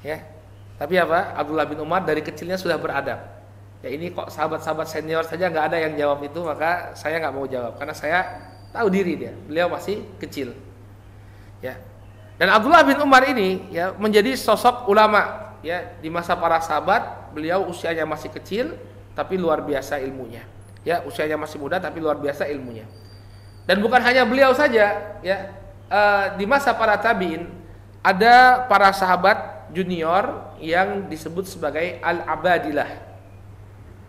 Ya. Tapi apa? Abdullah bin Umar dari kecilnya sudah beradab. Ya ini kok sahabat-sahabat senior saja nggak ada yang jawab itu, maka saya nggak mau jawab karena saya tahu diri dia. Beliau masih kecil. Ya. Dan Abdullah bin Umar ini ya menjadi sosok ulama ya di masa para sahabat. Beliau usianya masih kecil tapi luar biasa ilmunya. Ya, usianya masih muda tapi luar biasa ilmunya. Dan bukan hanya beliau saja, ya di masa para tabiin ada para sahabat junior yang disebut sebagai al-abadilah.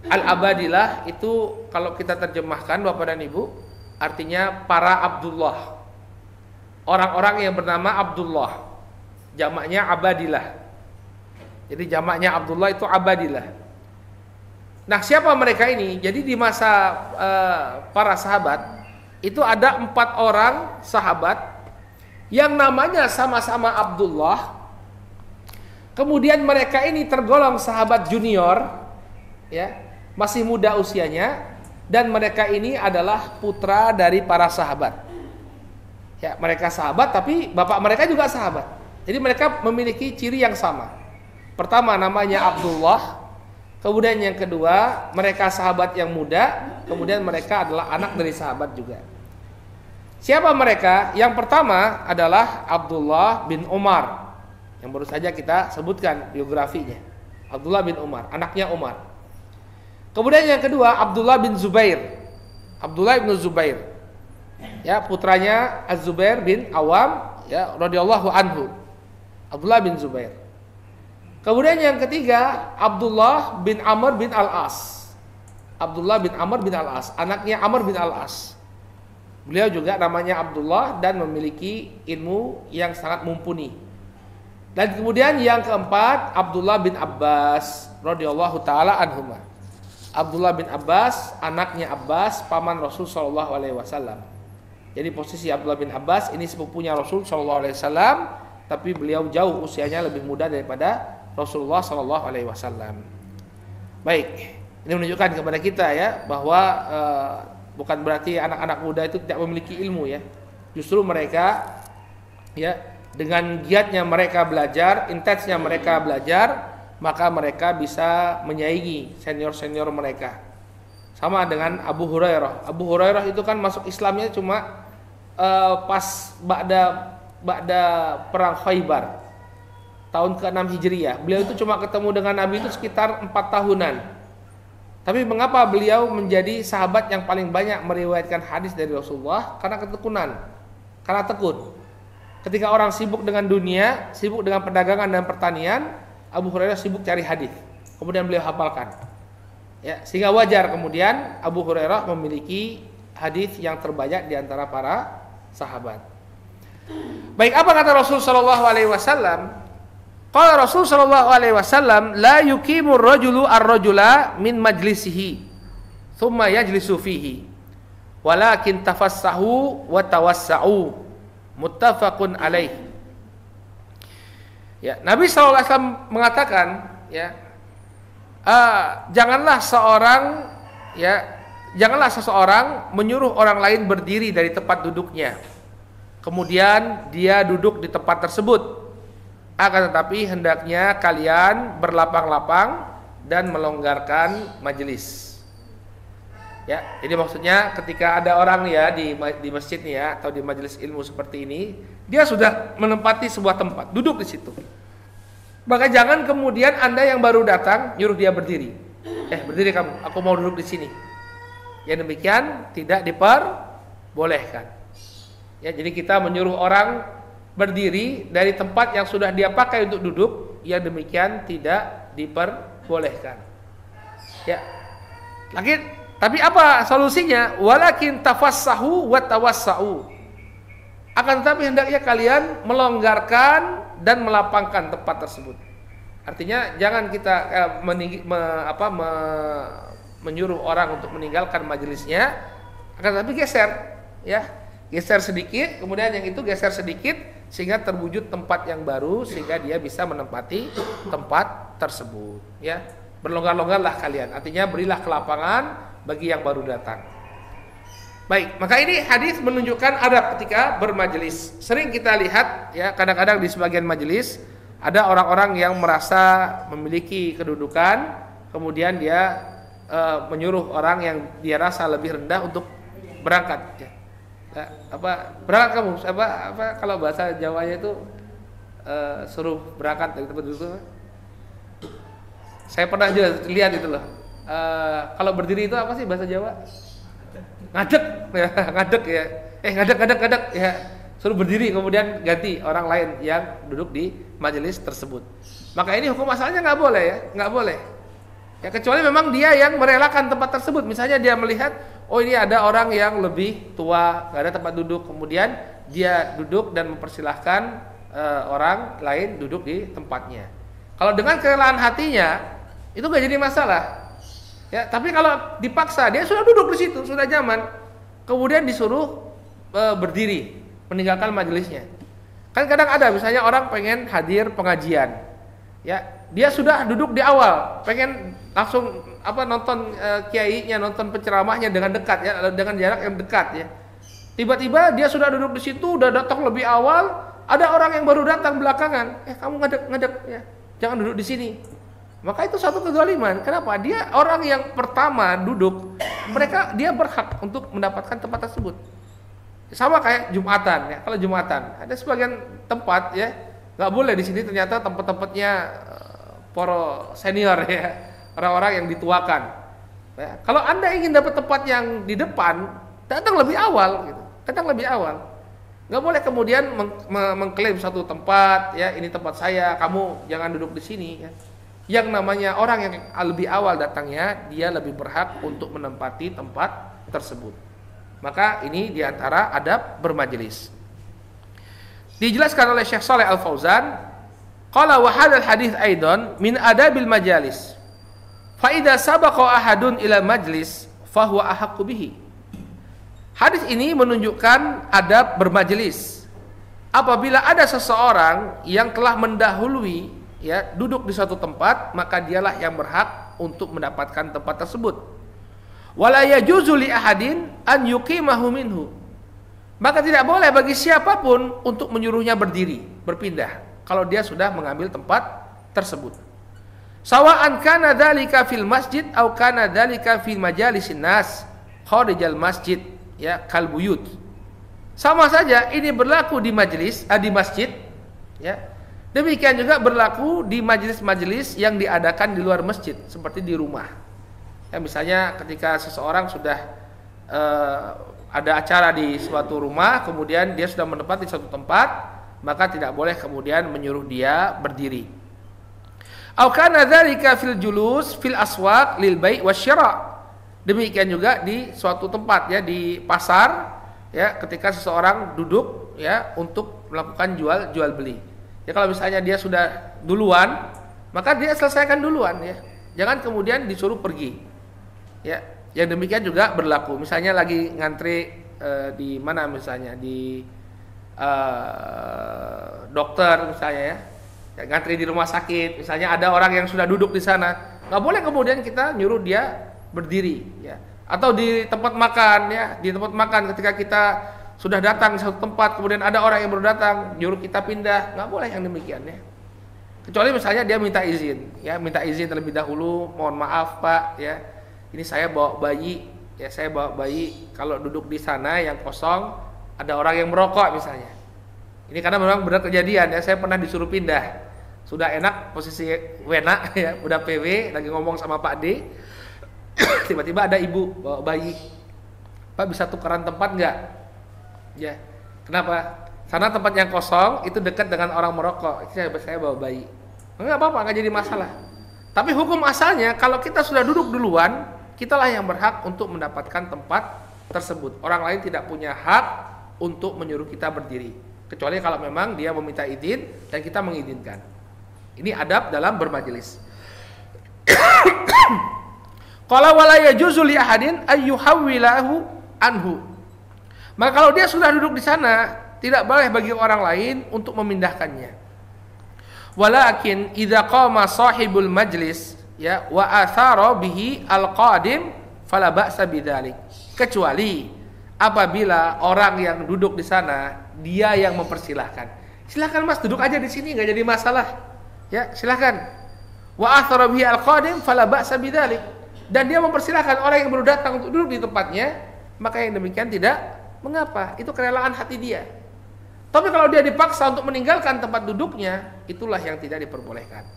Al-abadilah itu kalau kita terjemahkan Bapak dan Ibu, artinya para Abdullah. Orang-orang yang bernama Abdullah, jamaknya abadilah. Jadi jamaknya Abdullah itu abadilah. Nah siapa mereka ini? Jadi di masa para sahabat itu ada 4 orang sahabat yang namanya sama-sama Abdullah. Kemudian mereka ini tergolong sahabat junior, ya, masih muda usianya, dan mereka ini adalah putra dari para sahabat. Ya, mereka sahabat tapi bapak mereka juga sahabat. Jadi mereka memiliki ciri yang sama. Pertama namanya Abdullah, kemudian yang kedua mereka sahabat yang muda, kemudian mereka adalah anak dari sahabat juga. Siapa mereka? Yang pertama adalah Abdullah bin Umar, yang baru saja kita sebutkan biografinya. Abdullah bin Umar, anaknya Umar. Kemudian yang kedua Abdullah bin Zubair. Abdullah bin Zubair, ya putranya Az-Zubair bin Awam, ya radhiyallahu anhu. Abdullah bin Zubair. Kemudian yang ketiga Abdullah bin Amr bin Al-As. Abdullah bin Amr bin Al-As, anaknya Amr bin Al-As. Beliau juga namanya Abdullah dan memiliki ilmu yang sangat mumpuni. Dan kemudian yang keempat Abdullah bin Abbas radhiyallahu taala anhuma. Abdullah bin Abbas, anaknya Abbas, paman Rasul sallallahu alaihi wasallam. Jadi posisi Abdullah bin Abbas ini sepupunya Rasul sallallahu alaihi wasallam, tapi beliau jauh usianya lebih muda daripada Rasulullah sallallahu alaihi wasallam. Baik, ini menunjukkan kepada kita ya bahwa bukan berarti anak-anak muda itu tidak memiliki ilmu ya. Justru mereka ya dengan giatnya mereka belajar, intensnya mereka belajar, maka mereka bisa menyaingi senior-senior mereka. Sama dengan Abu Hurairah. Abu Hurairah itu kan masuk Islamnya cuma pas ba'da perang Khaybar tahun ke-6 Hijriah. Beliau itu cuma ketemu dengan Nabi itu sekitar 4 tahunan. Tapi mengapa beliau menjadi sahabat yang paling banyak meriwayatkan hadis dari Rasulullah? Karena ketekunan, karena tekun. Ketika orang sibuk dengan dunia, sibuk dengan perdagangan dan pertanian, Abu Hurairah sibuk cari hadis. Kemudian beliau hafalkan. Ya, sehingga wajar kemudian Abu Hurairah memiliki hadis yang terbanyak di antara para sahabat. Baik, apa kata Rasul sallallahu alaihi wasallam? Qala Rasul sallallahu alaihi wasallam, la yuqimu ar-rajulu ar-rajula min majlisihi, thumma yajlisu fihi, walakin tafassahu wa tawassa'u, muttafaqun alaih. Ya, Nabi sallallahu alaihi wasallam mengatakan, ya, janganlah seseorang menyuruh orang lain berdiri dari tempat duduknya, kemudian dia duduk di tempat tersebut. Akan tetapi hendaknya kalian berlapang-lapang dan melonggarkan majelis. Ya, jadi maksudnya ketika ada orang ya di masjid nih ya, atau di majelis ilmu seperti ini, dia sudah menempati sebuah tempat, duduk di situ. Maka jangan kemudian Anda yang baru datang nyuruh dia berdiri. Berdiri kamu, aku mau duduk di sini. Yang demikian tidak diperbolehkan. Ya, jadi kita menyuruh orang berdiri dari tempat yang sudah dia pakai untuk duduk, yang demikian tidak diperbolehkan. Ya. Tapi apa solusinya? Walakin tafassahu wa tawassa'u. Akan tetapi hendaknya kalian melonggarkan dan melapangkan tempat tersebut. Artinya jangan kita menyuruh orang untuk meninggalkan majelisnya, akan tetapi geser, ya. Geser sedikit, kemudian yang itu geser sedikit sehingga terwujud tempat yang baru sehingga dia bisa menempati tempat tersebut, ya. Berlonggar-longgarlah kalian, artinya berilah kelapangan bagi yang baru datang. Baik, maka ini hadis menunjukkan adab ketika bermajelis. Sering kita lihat ya, kadang-kadang di sebagian majelis ada orang-orang yang merasa memiliki kedudukan, kemudian dia menyuruh orang yang dia rasa lebih rendah untuk berangkat, ya. Berangkat kamu, kalau bahasa Jawanya itu suruh berangkat dari tempat duduk. Saya pernah juga lihat itu loh. Kalau berdiri itu apa sih bahasa Jawa? Ngadek ya, ngadek ya. Ngadek ya. Suruh berdiri kemudian ganti orang lain yang duduk di majelis tersebut. Maka ini hukum asalnya nggak boleh ya, nggak boleh. Ya kecuali memang dia yang merelakan tempat tersebut. Misalnya dia melihat, oh ini ada orang yang lebih tua, nggak ada tempat duduk, kemudian dia duduk dan mempersilahkan orang lain duduk di tempatnya. Kalau dengan kerelaan hatinya itu nggak jadi masalah. Ya, tapi kalau dipaksa, dia sudah duduk di situ, sudah nyaman, kemudian disuruh berdiri, meninggalkan majelisnya. Kan kadang ada, misalnya orang pengen hadir pengajian, ya, dia sudah duduk di awal, pengen langsung nonton kiainya, nonton penceramahnya dengan dekat, ya, dengan jarak yang dekat, ya. Tiba-tiba dia sudah duduk di situ, udah datang lebih awal, ada orang yang baru datang belakangan, kamu ngadep, ya, jangan duduk di sini. Maka itu satu kezaliman. Kenapa? Dia orang yang pertama duduk, dia berhak untuk mendapatkan tempat tersebut. Sama kayak Jumatan, ya. Kalau Jumatan ada sebagian tempat, ya, nggak boleh di sini, ternyata tempat-tempatnya para senior, ya, orang-orang yang dituakan. Ya. Kalau Anda ingin dapat tempat yang di depan, datang lebih awal, gitu. Datang lebih awal. Nggak boleh kemudian mengklaim satu tempat, ya, ini tempat saya, kamu jangan duduk di sini, ya. Yang namanya orang yang lebih awal datangnya, dia lebih berhak untuk menempati tempat tersebut. Maka ini diantara adab bermajelis. Dijelaskan oleh Syekh Shalih Al Fauzan, qala wa hadzal hadits aidan min adabil majalis. Fa idza sabaqa ahadun ila majlis fa huwa ahaqqu bihi. Hadis ini menunjukkan adab bermajelis. Apabila ada seseorang yang telah mendahului, ya, duduk di suatu tempat, maka dialah yang berhak untuk mendapatkan tempat tersebut. Wala yajuzu li ahadin an yuqimahu minhu. Maka tidak boleh bagi siapapun untuk menyuruhnya berdiri, berpindah kalau dia sudah mengambil tempat tersebut. Sawa'an kana dzalika fil masjid aw kana dzalika fi majalisin nas kharijal masjid, ya, kal buyut. Sama saja ini berlaku di majelis, di masjid, ya. Demikian juga berlaku di majelis-majelis yang diadakan di luar masjid, seperti di rumah. Ya, misalnya ketika seseorang sudah ada acara di suatu rumah, kemudian dia sudah menempati suatu tempat, maka tidak boleh kemudian menyuruh dia berdiri. Au kana dzalika fil julus fil aswaq lil bai' wasyira'. Demikian juga di suatu tempat ya, di pasar ya, ketika seseorang duduk ya untuk melakukan jual beli. Ya kalau misalnya dia sudah duluan, maka dia selesaikan duluan ya. Jangan kemudian disuruh pergi. Ya, yang demikian juga berlaku. Misalnya lagi ngantri di mana misalnya di dokter misalnya ya, ngantri di rumah sakit. Misalnya ada orang yang sudah duduk di sana, nggak boleh kemudian kita nyuruh dia berdiri ya. Atau di tempat makan ya, di tempat makan ketika kita sudah datang di satu tempat kemudian ada orang yang baru datang nyuruh kita pindah, nggak boleh yang demikian ya. Kecuali misalnya dia minta izin ya, minta izin terlebih dahulu, mohon maaf Pak ya, ini saya bawa bayi ya, saya bawa bayi, kalau duduk di sana yang kosong ada orang yang merokok misalnya. Ini karena memang benar kejadian ya, saya pernah disuruh pindah. Sudah enak posisi wena ya, udah PW lagi ngomong sama Pak D. Tiba-tiba ada ibu bawa bayi. Pak bisa tukeran tempat nggak? Ya. Kenapa? Karena tempat yang kosong itu dekat dengan orang merokok. Saya bawa bayi. Enggak apa-apa, nggak jadi masalah. Tapi hukum asalnya kalau kita sudah duduk duluan, kitalah yang berhak untuk mendapatkan tempat tersebut. Orang lain tidak punya hak untuk menyuruh kita berdiri. Kecuali kalau memang dia meminta izin dan kita mengizinkan. Ini adab dalam bermajelis. Qala wala yajuzu li ahadin ayyuhawwilahu anhu. Maka kalau dia sudah duduk di sana, tidak boleh bagi orang lain untuk memindahkannya. Walakin idza qama sahibul majlis ya wa athara bihi alqadim fala ba'sa bidzalik. Kecuali apabila orang yang duduk di sana dia yang mempersilahkan. Silakan Mas duduk aja di sini, enggak jadi masalah. Ya, silakan. Wa athara bihi alqadim fala ba'sa bidzalik. Dan dia mempersilahkan orang yang baru datang untuk duduk di tempatnya, maka yang demikian tidak mengapa, itu kerelaan hati dia. Tapi kalau dia dipaksa untuk meninggalkan tempat duduknya, itulah yang tidak diperbolehkan.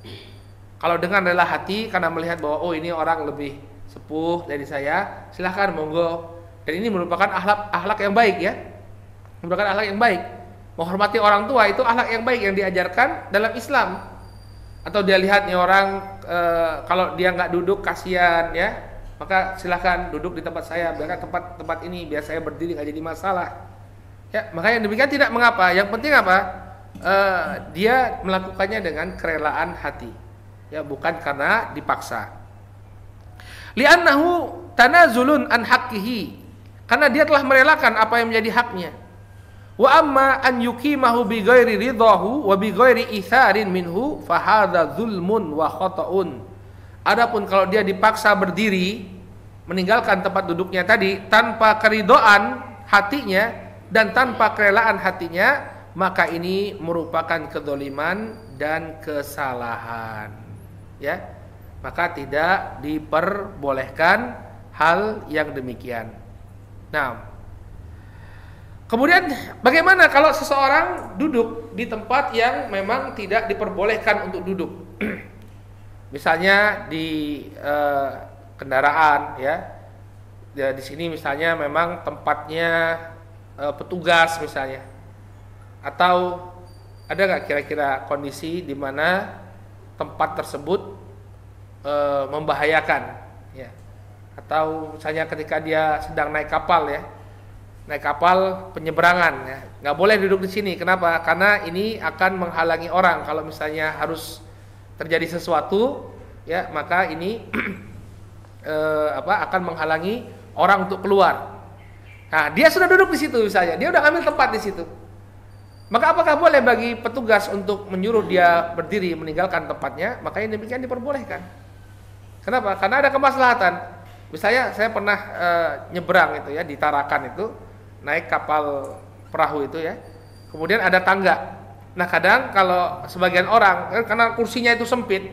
Kalau dengan rela hati karena melihat bahwa oh ini orang lebih sepuh dari saya, silahkan monggo. Dan ini merupakan akhlak yang baik ya, merupakan akhlak yang baik. Menghormati orang tua itu akhlak yang baik yang diajarkan dalam Islam. Atau dia lihat nih orang kalau dia nggak duduk kasihan ya, maka silahkan duduk di tempat saya, biarkan tempat ini biar saya berdiri nggak jadi masalah ya. Maka yang demikian tidak mengapa, yang penting apa, dia melakukannya dengan kerelaan hati ya, bukan karena dipaksa. Li'annahu tanazulun an haqqihi, karena dia telah merelakan apa yang menjadi haknya. Wa amma an yuqimahu bi ghairi ridahu wa bi ghairi itharin minhu fa hadza zulmun wa khata'un. Adapun kalau dia dipaksa berdiri meninggalkan tempat duduknya tadi tanpa keridhaan hatinya dan tanpa kerelaan hatinya, maka ini merupakan kedzaliman dan kesalahan ya. Maka tidak diperbolehkan hal yang demikian. Nah, kemudian bagaimana kalau seseorang duduk di tempat yang memang tidak diperbolehkan untuk duduk? Misalnya di kendaraan ya. Ya, di sini misalnya memang tempatnya petugas misalnya. Atau ada nggak kira-kira kondisi di mana tempat tersebut membahayakan ya? Atau misalnya ketika dia sedang naik kapal ya. Naik kapal penyeberangan ya, nggak boleh duduk di sini. Kenapa? Karena ini akan menghalangi orang. Kalau misalnya harus terjadi sesuatu ya, maka ini akan menghalangi orang untuk keluar. Nah, dia sudah duduk di situ misalnya, dia udah ambil tempat di situ. Maka apakah boleh bagi petugas untuk menyuruh dia berdiri meninggalkan tempatnya? Maka yang demikian diperbolehkan. Kenapa? Karena ada kemaslahatan. Misalnya saya pernah nyebrang itu ya, di Tarakan itu, naik kapal perahu itu ya. Kemudian ada tangga. Nah, kadang kalau sebagian orang karena kursinya itu sempit,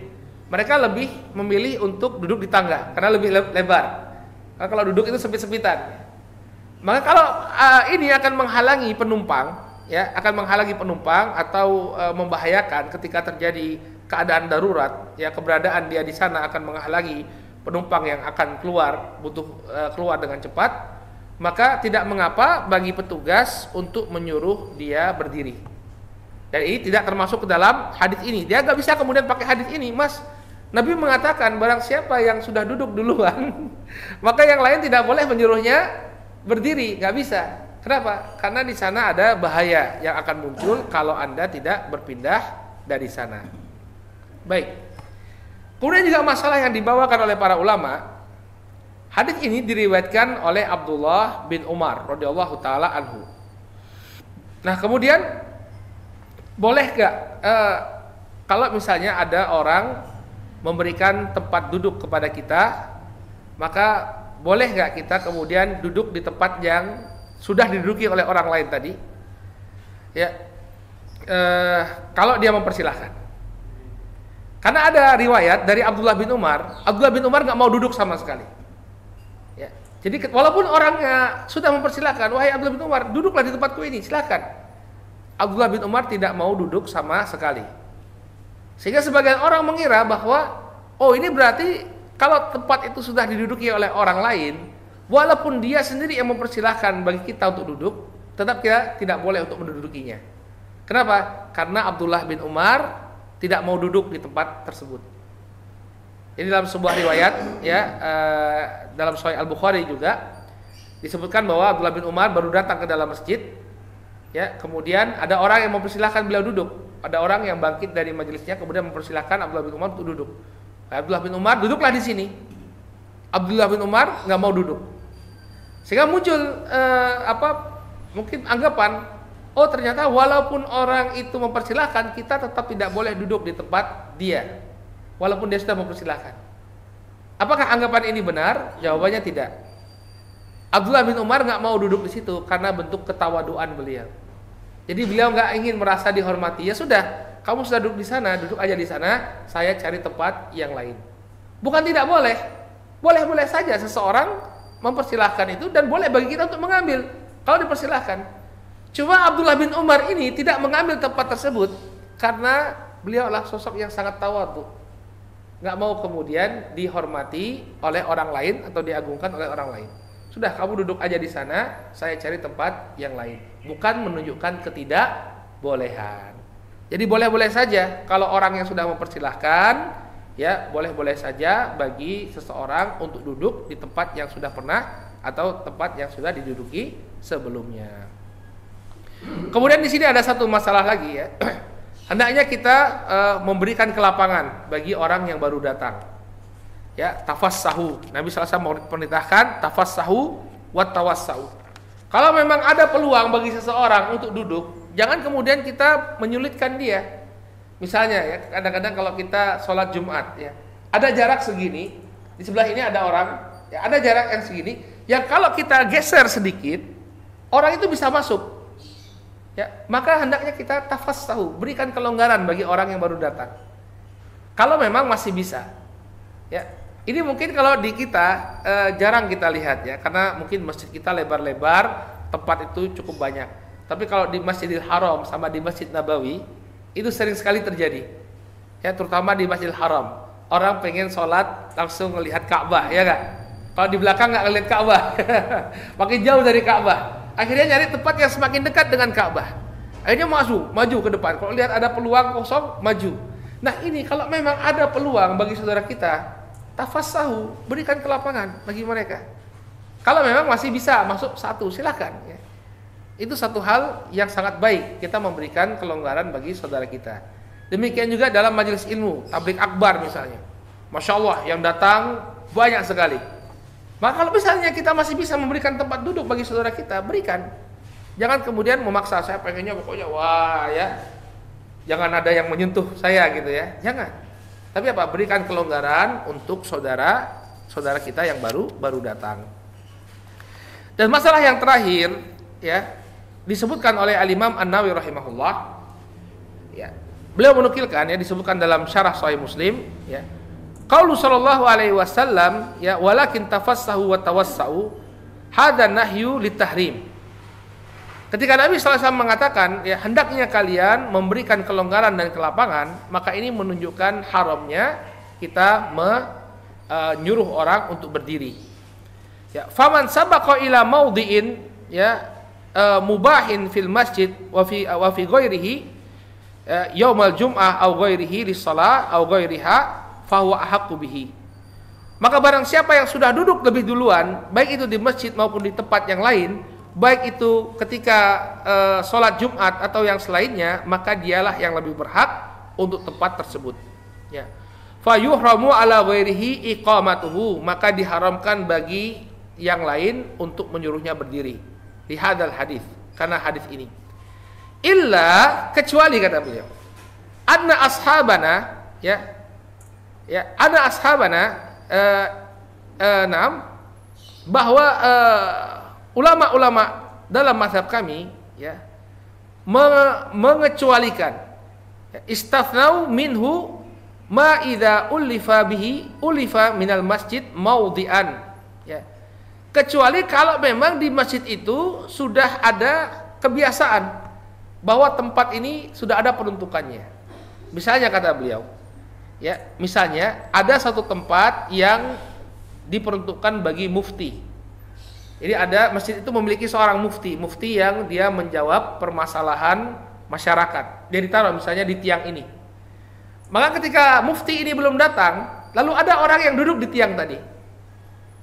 mereka lebih memilih untuk duduk di tangga karena lebih lebar. Karena kalau duduk itu sempit-sempitan. Maka kalau ini akan menghalangi penumpang ya, akan menghalangi penumpang atau membahayakan ketika terjadi keadaan darurat ya, keberadaan dia di sana akan menghalangi penumpang yang akan keluar, butuh keluar dengan cepat, maka tidak mengapa bagi petugas untuk menyuruh dia berdiri. Dan ini tidak termasuk ke dalam hadis ini. Dia nggak bisa kemudian pakai hadis ini, Mas, Nabi mengatakan barang siapa yang sudah duduk duluan, maka yang lain tidak boleh menyuruhnya berdiri, nggak bisa. Kenapa? Karena di sana ada bahaya yang akan muncul kalau Anda tidak berpindah dari sana. Baik. Kemudian juga masalah yang dibawakan oleh para ulama. Hadis ini diriwayatkan oleh Abdullah bin Umar radhiyallahu taala anhu. Nah, kemudian boleh nggak kalau misalnya ada orang memberikan tempat duduk kepada kita, maka boleh nggak kita kemudian duduk di tempat yang sudah diduduki oleh orang lain tadi? Ya, kalau dia mempersilahkan. Karena ada riwayat dari Abdullah bin Umar nggak mau duduk sama sekali. Ya, jadi walaupun orangnya sudah mempersilahkan, wahai Abdullah bin Umar, duduklah di tempatku ini, silakan. Abdullah bin Umar tidak mau duduk sama sekali. Sehingga sebagian orang mengira bahwa oh ini berarti kalau tempat itu sudah diduduki oleh orang lain, walaupun dia sendiri yang mempersilahkan bagi kita untuk duduk, tetap kita tidak boleh untuk mendudukinya. Kenapa? Karena Abdullah bin Umar tidak mau duduk di tempat tersebut. Jadi dalam sebuah riwayat ya dalam Sahih Al-Bukhari juga disebutkan bahwa Abdullah bin Umar baru datang ke dalam masjid, ya, kemudian ada orang yang mempersilahkan beliau duduk. Ada orang yang bangkit dari majelisnya kemudian mempersilahkan Abdullah bin Umar untuk duduk. Abdullah bin Umar, duduklah di sini. Abdullah bin Umar nggak mau duduk. Sehingga muncul mungkin anggapan, oh ternyata walaupun orang itu mempersilahkan, kita tetap tidak boleh duduk di tempat dia, walaupun dia sudah mempersilahkan. Apakah anggapan ini benar? Jawabannya tidak. Abdullah bin Umar nggak mau duduk di situ karena bentuk ketawaduan beliau. Jadi beliau nggak ingin merasa dihormati. Ya sudah, kamu sudah duduk di sana, duduk aja di sana. Saya cari tempat yang lain. Bukan tidak boleh, boleh-boleh saja seseorang mempersilahkan itu dan boleh bagi kita untuk mengambil kalau dipersilahkan. Cuma Abdullah bin Umar ini tidak mengambil tempat tersebut karena beliau adalah sosok yang sangat tawadhu. Nggak mau kemudian dihormati oleh orang lain atau diagungkan oleh orang lain. Sudah, kamu duduk aja di sana, saya cari tempat yang lain. Bukan menunjukkan ketidakbolehan. Jadi boleh-boleh saja kalau orang yang sudah mempersilahkan, ya boleh-boleh saja bagi seseorang untuk duduk di tempat yang sudah pernah atau tempat yang sudah diduduki sebelumnya. Kemudian di sini ada satu masalah lagi ya. Hendaknya kita memberikan kelapangan bagi orang yang baru datang. Ya, tafassahu. Nabi SAW memerintahkan tafassahu wa tawassahu. Kalau memang ada peluang bagi seseorang untuk duduk, jangan kemudian kita menyulitkan dia. Misalnya ya, kadang-kadang kalau kita sholat Jumat ya, ada jarak segini, di sebelah ini ada orang, ya ada jarak yang segini, yang kalau kita geser sedikit, orang itu bisa masuk. Ya, maka hendaknya kita tafassahu, berikan kelonggaran bagi orang yang baru datang. Kalau memang masih bisa. Ya, ini mungkin kalau di kita jarang kita lihat ya, karena mungkin masjid kita lebar-lebar, tempat itu cukup banyak. Tapi kalau di Masjidil Haram sama di Masjid Nabawi itu sering sekali terjadi. Ya, terutama di Masjidil Haram. Orang pengen sholat langsung melihat Ka'bah, ya enggak? Kalau di belakang enggak ngelihat Ka'bah. Makin jauh dari Ka'bah. Akhirnya nyari tempat yang semakin dekat dengan Ka'bah. Akhirnya maju ke depan. Kalau lihat ada peluang kosong, maju. Nah, ini kalau memang ada peluang bagi saudara kita, tafassahu, berikan kelapangan bagi mereka. Kalau memang masih bisa masuk satu, silakan ya. Itu satu hal yang sangat baik, kita memberikan kelonggaran bagi saudara kita. Demikian juga dalam majelis ilmu, tablik akbar misalnya. Masya Allah, yang datang banyak sekali. Maka kalau misalnya kita masih bisa memberikan tempat duduk bagi saudara kita, berikan. Jangan kemudian memaksa, saya pengennya pokoknya wah ya, jangan ada yang menyentuh saya gitu ya. Jangan. Tapi apa? Berikan kelonggaran untuk saudara kita yang baru datang. Dan masalah yang terakhir ya, disebutkan oleh Al-Imam An-Nawawi rahimahullah ya. Beliau menukilkan ya, disebutkan dalam syarah Sahih Muslim ya. Qaulu sallallahu alaihi wasallam ya, walakin tafassahu wa tawassau hadza nahyu litahrim. Ketika Nabi SAW mengatakan ya, hendaknya kalian memberikan kelonggaran dan kelapangan, maka ini menunjukkan haramnya kita menyuruh orang untuk berdiri. Ya, faman sabaqa ila maudhi'in ya mubahin fil masjid wa fi ghairihi yaumal jum'ah aw ghairihi lis-shalah aw ghairiha fahuwa ahaqqu bihi. Maka barang siapa yang sudah duduk lebih duluan, baik itu di masjid maupun di tempat yang lain, baik itu ketika sholat Jumat atau yang selainnya, maka dialah yang lebih berhak untuk tempat tersebut. Ya. Fayuhramu ala ghairihi iqamatuhu, maka diharamkan bagi yang lain untuk menyuruhnya berdiri. Di hadal hadis, karena hadis ini. Illa, kecuali kata beliau, anna ashabana, ada ashabana, bahwa ulama-ulama dalam mazhab kami, mengecualikan, istathnau minhu ma idza ulifa bihi ulifa minal masjid maudhi'an, kecuali kalau memang di masjid itu sudah ada kebiasaan bahwa tempat ini sudah ada peruntukannya. Misalnya kata beliau, misalnya ada satu tempat yang diperuntukkan bagi mufti. Jadi ada masjid itu memiliki seorang mufti yang dia menjawab permasalahan masyarakat. Dia ditaruh misalnya di tiang ini. Maka ketika mufti ini belum datang, lalu ada orang yang duduk di tiang tadi.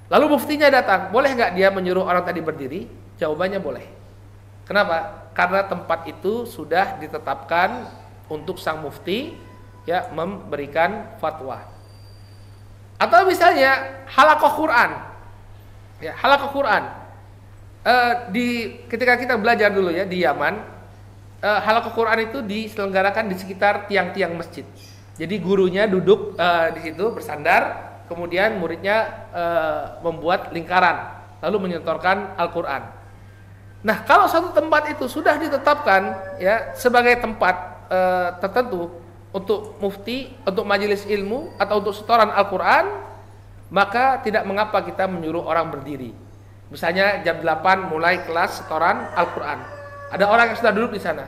Lalu muftinya datang, boleh nggak dia menyuruh orang tadi berdiri? Jawabannya boleh. Kenapa? Karena tempat itu sudah ditetapkan untuk sang mufti memberikan fatwa. Atau misalnya halaqah Quran. Halaqah Quran. Ketika kita belajar dulu di Yaman, halaqah Quran itu diselenggarakan di sekitar tiang-tiang masjid. Jadi gurunya duduk di situ bersandar, kemudian muridnya membuat lingkaran, lalu menyetorkan Al-Quran. Nah, kalau satu tempat itu sudah ditetapkan sebagai tempat tertentu untuk mufti, untuk majelis ilmu atau untuk setoran Al-Quran, maka tidak mengapa kita menyuruh orang berdiri. Misalnya jam 8 mulai kelas setoran Al-Quran. Ada orang yang sudah duduk di sana,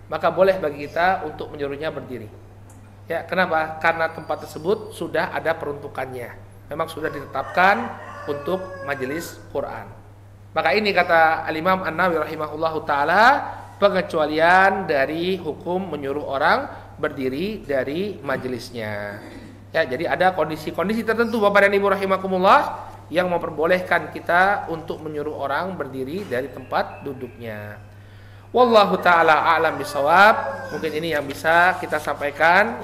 maka boleh bagi kita untuk menyuruhnya berdiri. Kenapa? Karena tempat tersebut sudah ada peruntukannya. Memang sudah ditetapkan untuk majelis Quran. Maka ini kata Al-Imam An-Nawawi rahimahullahu ta'ala, pengecualian dari hukum menyuruh orang berdiri dari majelisnya. Jadi ada kondisi-kondisi tertentu Bapak dan Ibu rahimakumullah yang memperbolehkan kita untuk menyuruh orang berdiri dari tempat duduknya. Wallahu ta'ala a'lam bisawab. Mungkin ini yang bisa kita sampaikan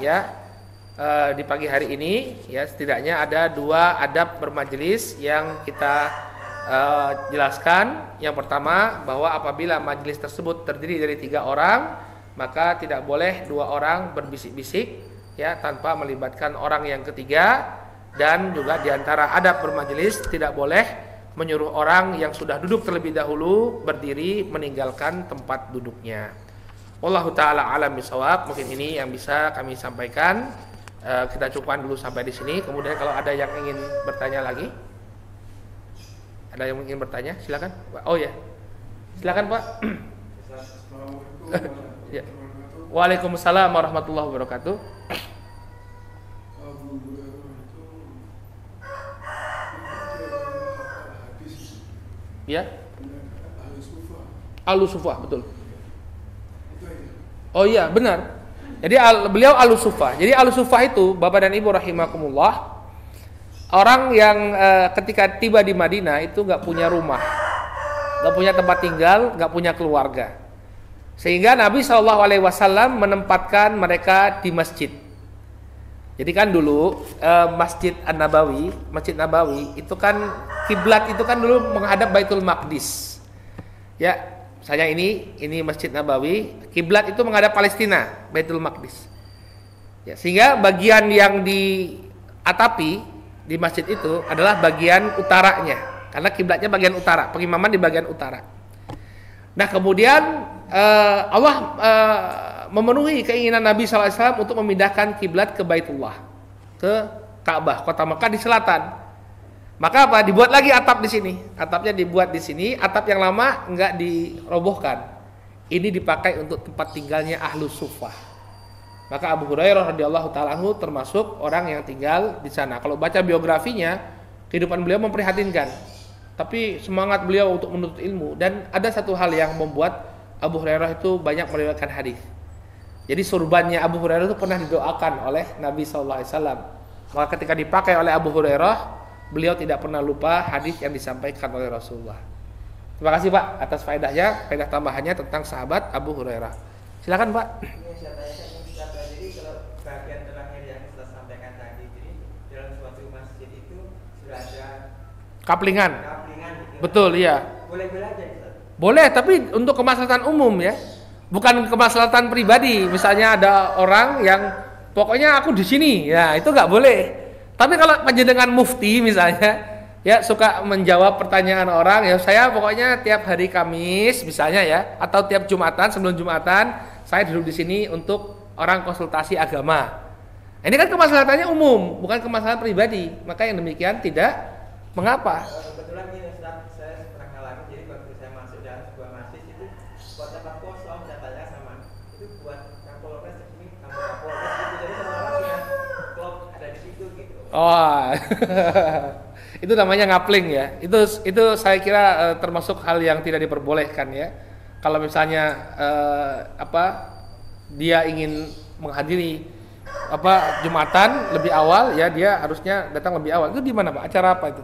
di pagi hari ini. Setidaknya ada 2 adab bermajelis yang kita jelaskan. Yang pertama, bahwa apabila majelis tersebut terdiri dari 3 orang, maka tidak boleh 2 orang berbisik-bisik tanpa melibatkan orang yang ketiga. Dan juga diantara adab bermajelis, tidak boleh menyuruh orang yang sudah duduk terlebih dahulu berdiri meninggalkan tempat duduknya. Wallahu ta'ala alam bisawab. Mungkin ini yang bisa kami sampaikan. Kita cukupkan dulu sampai di sini. Kemudian kalau ada yang ingin bertanya lagi, ada yang ingin bertanya, silakan. Oh ya, silakan Pak. Ya. Waalaikumsalam warahmatullahi wabarakatuh. Ya, Al-Sufah, betul. Oh iya, benar. Jadi beliau Al-Sufah. Jadi Al-Sufah itu Bapak dan Ibu rahimakumullah, orang yang ketika tiba di Madinah itu nggak punya rumah, nggak punya tempat tinggal, nggak punya keluarga. Sehingga Nabi SAW menempatkan mereka di masjid. Jadi kan dulu Masjid Nabawi itu kan kiblat itu kan dulu menghadap Baitul Maqdis. Misalnya ini Masjid Nabawi, kiblat itu menghadap Palestina, Baitul Maqdis. Sehingga bagian yang diatapi di masjid itu adalah bagian utaranya, karena kiblatnya bagian utara, pengimaman di bagian utara. Nah, kemudian Allah memenuhi keinginan Nabi SAW untuk memindahkan kiblat ke Baitullah, ke Ka'bah, kota Mekah di selatan. Maka apa? Dibuat lagi atap di sini. Atapnya dibuat di sini. Atap yang lama enggak dirobohkan. Ini dipakai untuk tempat tinggalnya Ahlus Sufah. Maka Abu Hurairah radhiyallahu taala anhu termasuk orang yang tinggal di sana. Kalau baca biografinya, kehidupan beliau memprihatinkan. Tapi semangat beliau untuk menuntut ilmu. Dan ada satu hal yang membuat Abu Hurairah itu banyak meriwayatkan hadis. Jadi surbannya Abu Hurairah itu pernah didoakan oleh Nabi SAW. Maka ketika dipakai oleh Abu Hurairah, beliau tidak pernah lupa hadis yang disampaikan oleh Rasulullah. Terima kasih Pak atas faedahnya, faedah tambahannya tentang sahabat Abu Hurairah. Silakan Pak. Ini saya tanyakan ini jadi kalau bagian terakhir yang Ustaz sampaikan tadi, jadi dalam suatu masjid itu sudah ada Kaplingan. gitu. Betul, iya. Boleh-boleh aja Ustaz. Boleh, tapi untuk kemaslahatan umum ya. Bukan kemaslahatan pribadi. Misalnya ada orang yang pokoknya aku di sini, ya itu nggak boleh. Tapi kalau panjenengan mufti misalnya, ya suka menjawab pertanyaan orang, ya saya pokoknya tiap hari Kamis misalnya ya, atau tiap Jumatan sebelum Jumatan saya duduk di sini untuk orang konsultasi agama. Ini kan kemaslahatannya umum, bukan kemaslahatan pribadi. Maka yang demikian tidak mengapa. Kebetulan ini Ustaz, saya pernah ngalamin, jadi waktu saya masuk dalam sebuah masjid itu buat tempat kosong, saya tanya sama itu buat Kapolres ini, Kapolres gitu, jadi semua orang sudah klop ada di situ gitu. Oh, itu namanya ngapling ya. Itu saya kira termasuk hal yang tidak diperbolehkan ya. Kalau misalnya dia ingin menghadiri Jumatan lebih awal, ya dia harusnya datang lebih awal. Itu di mana Pak? Acara apa itu?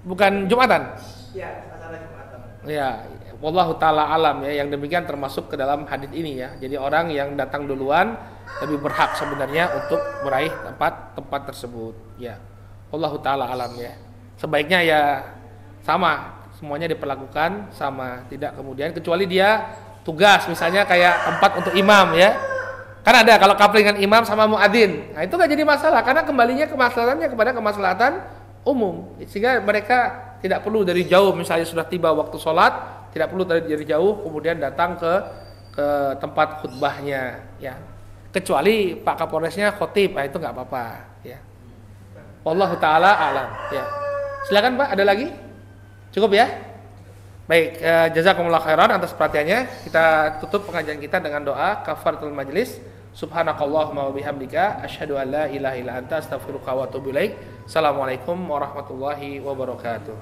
Bukan Jumatan? Iya, acara Jumatan. Ya, wallahu taala alam ya. Yang demikian termasuk ke dalam hadits ini ya. Jadi orang yang datang duluan lebih berhak sebenarnya untuk meraih tempat tersebut ya. Wallahu taala alam ya. Sebaiknya ya sama, semuanya diperlakukan sama, tidak kemudian kecuali dia tugas misalnya kayak tempat untuk imam ya. Kan ada kalau kaplingan imam sama muadzin. Nah, itu nggak jadi masalah karena kembalinya kemaslahatannya kepada kemaslahatan umum. Sehingga mereka tidak perlu dari jauh, misalnya sudah tiba waktu sholat, tidak perlu dari jauh kemudian datang ke tempat khutbahnya ya. Kecuali Pak Kapolresnya khotib, nah itu nggak apa-apa ya. Wallahu taala alam ya. Silakan Pak, ada lagi? Cukup ya? Baik, jazakumullah khairan atas perhatiannya. Kita tutup pengajian kita dengan doa kafaratul majlis. Subhanakallahumma wa bihamdika asyhadu an la ilaha illa anta astaghfiruka wa atubu ilaik. Assalamualaikum warahmatullahi wabarakatuh.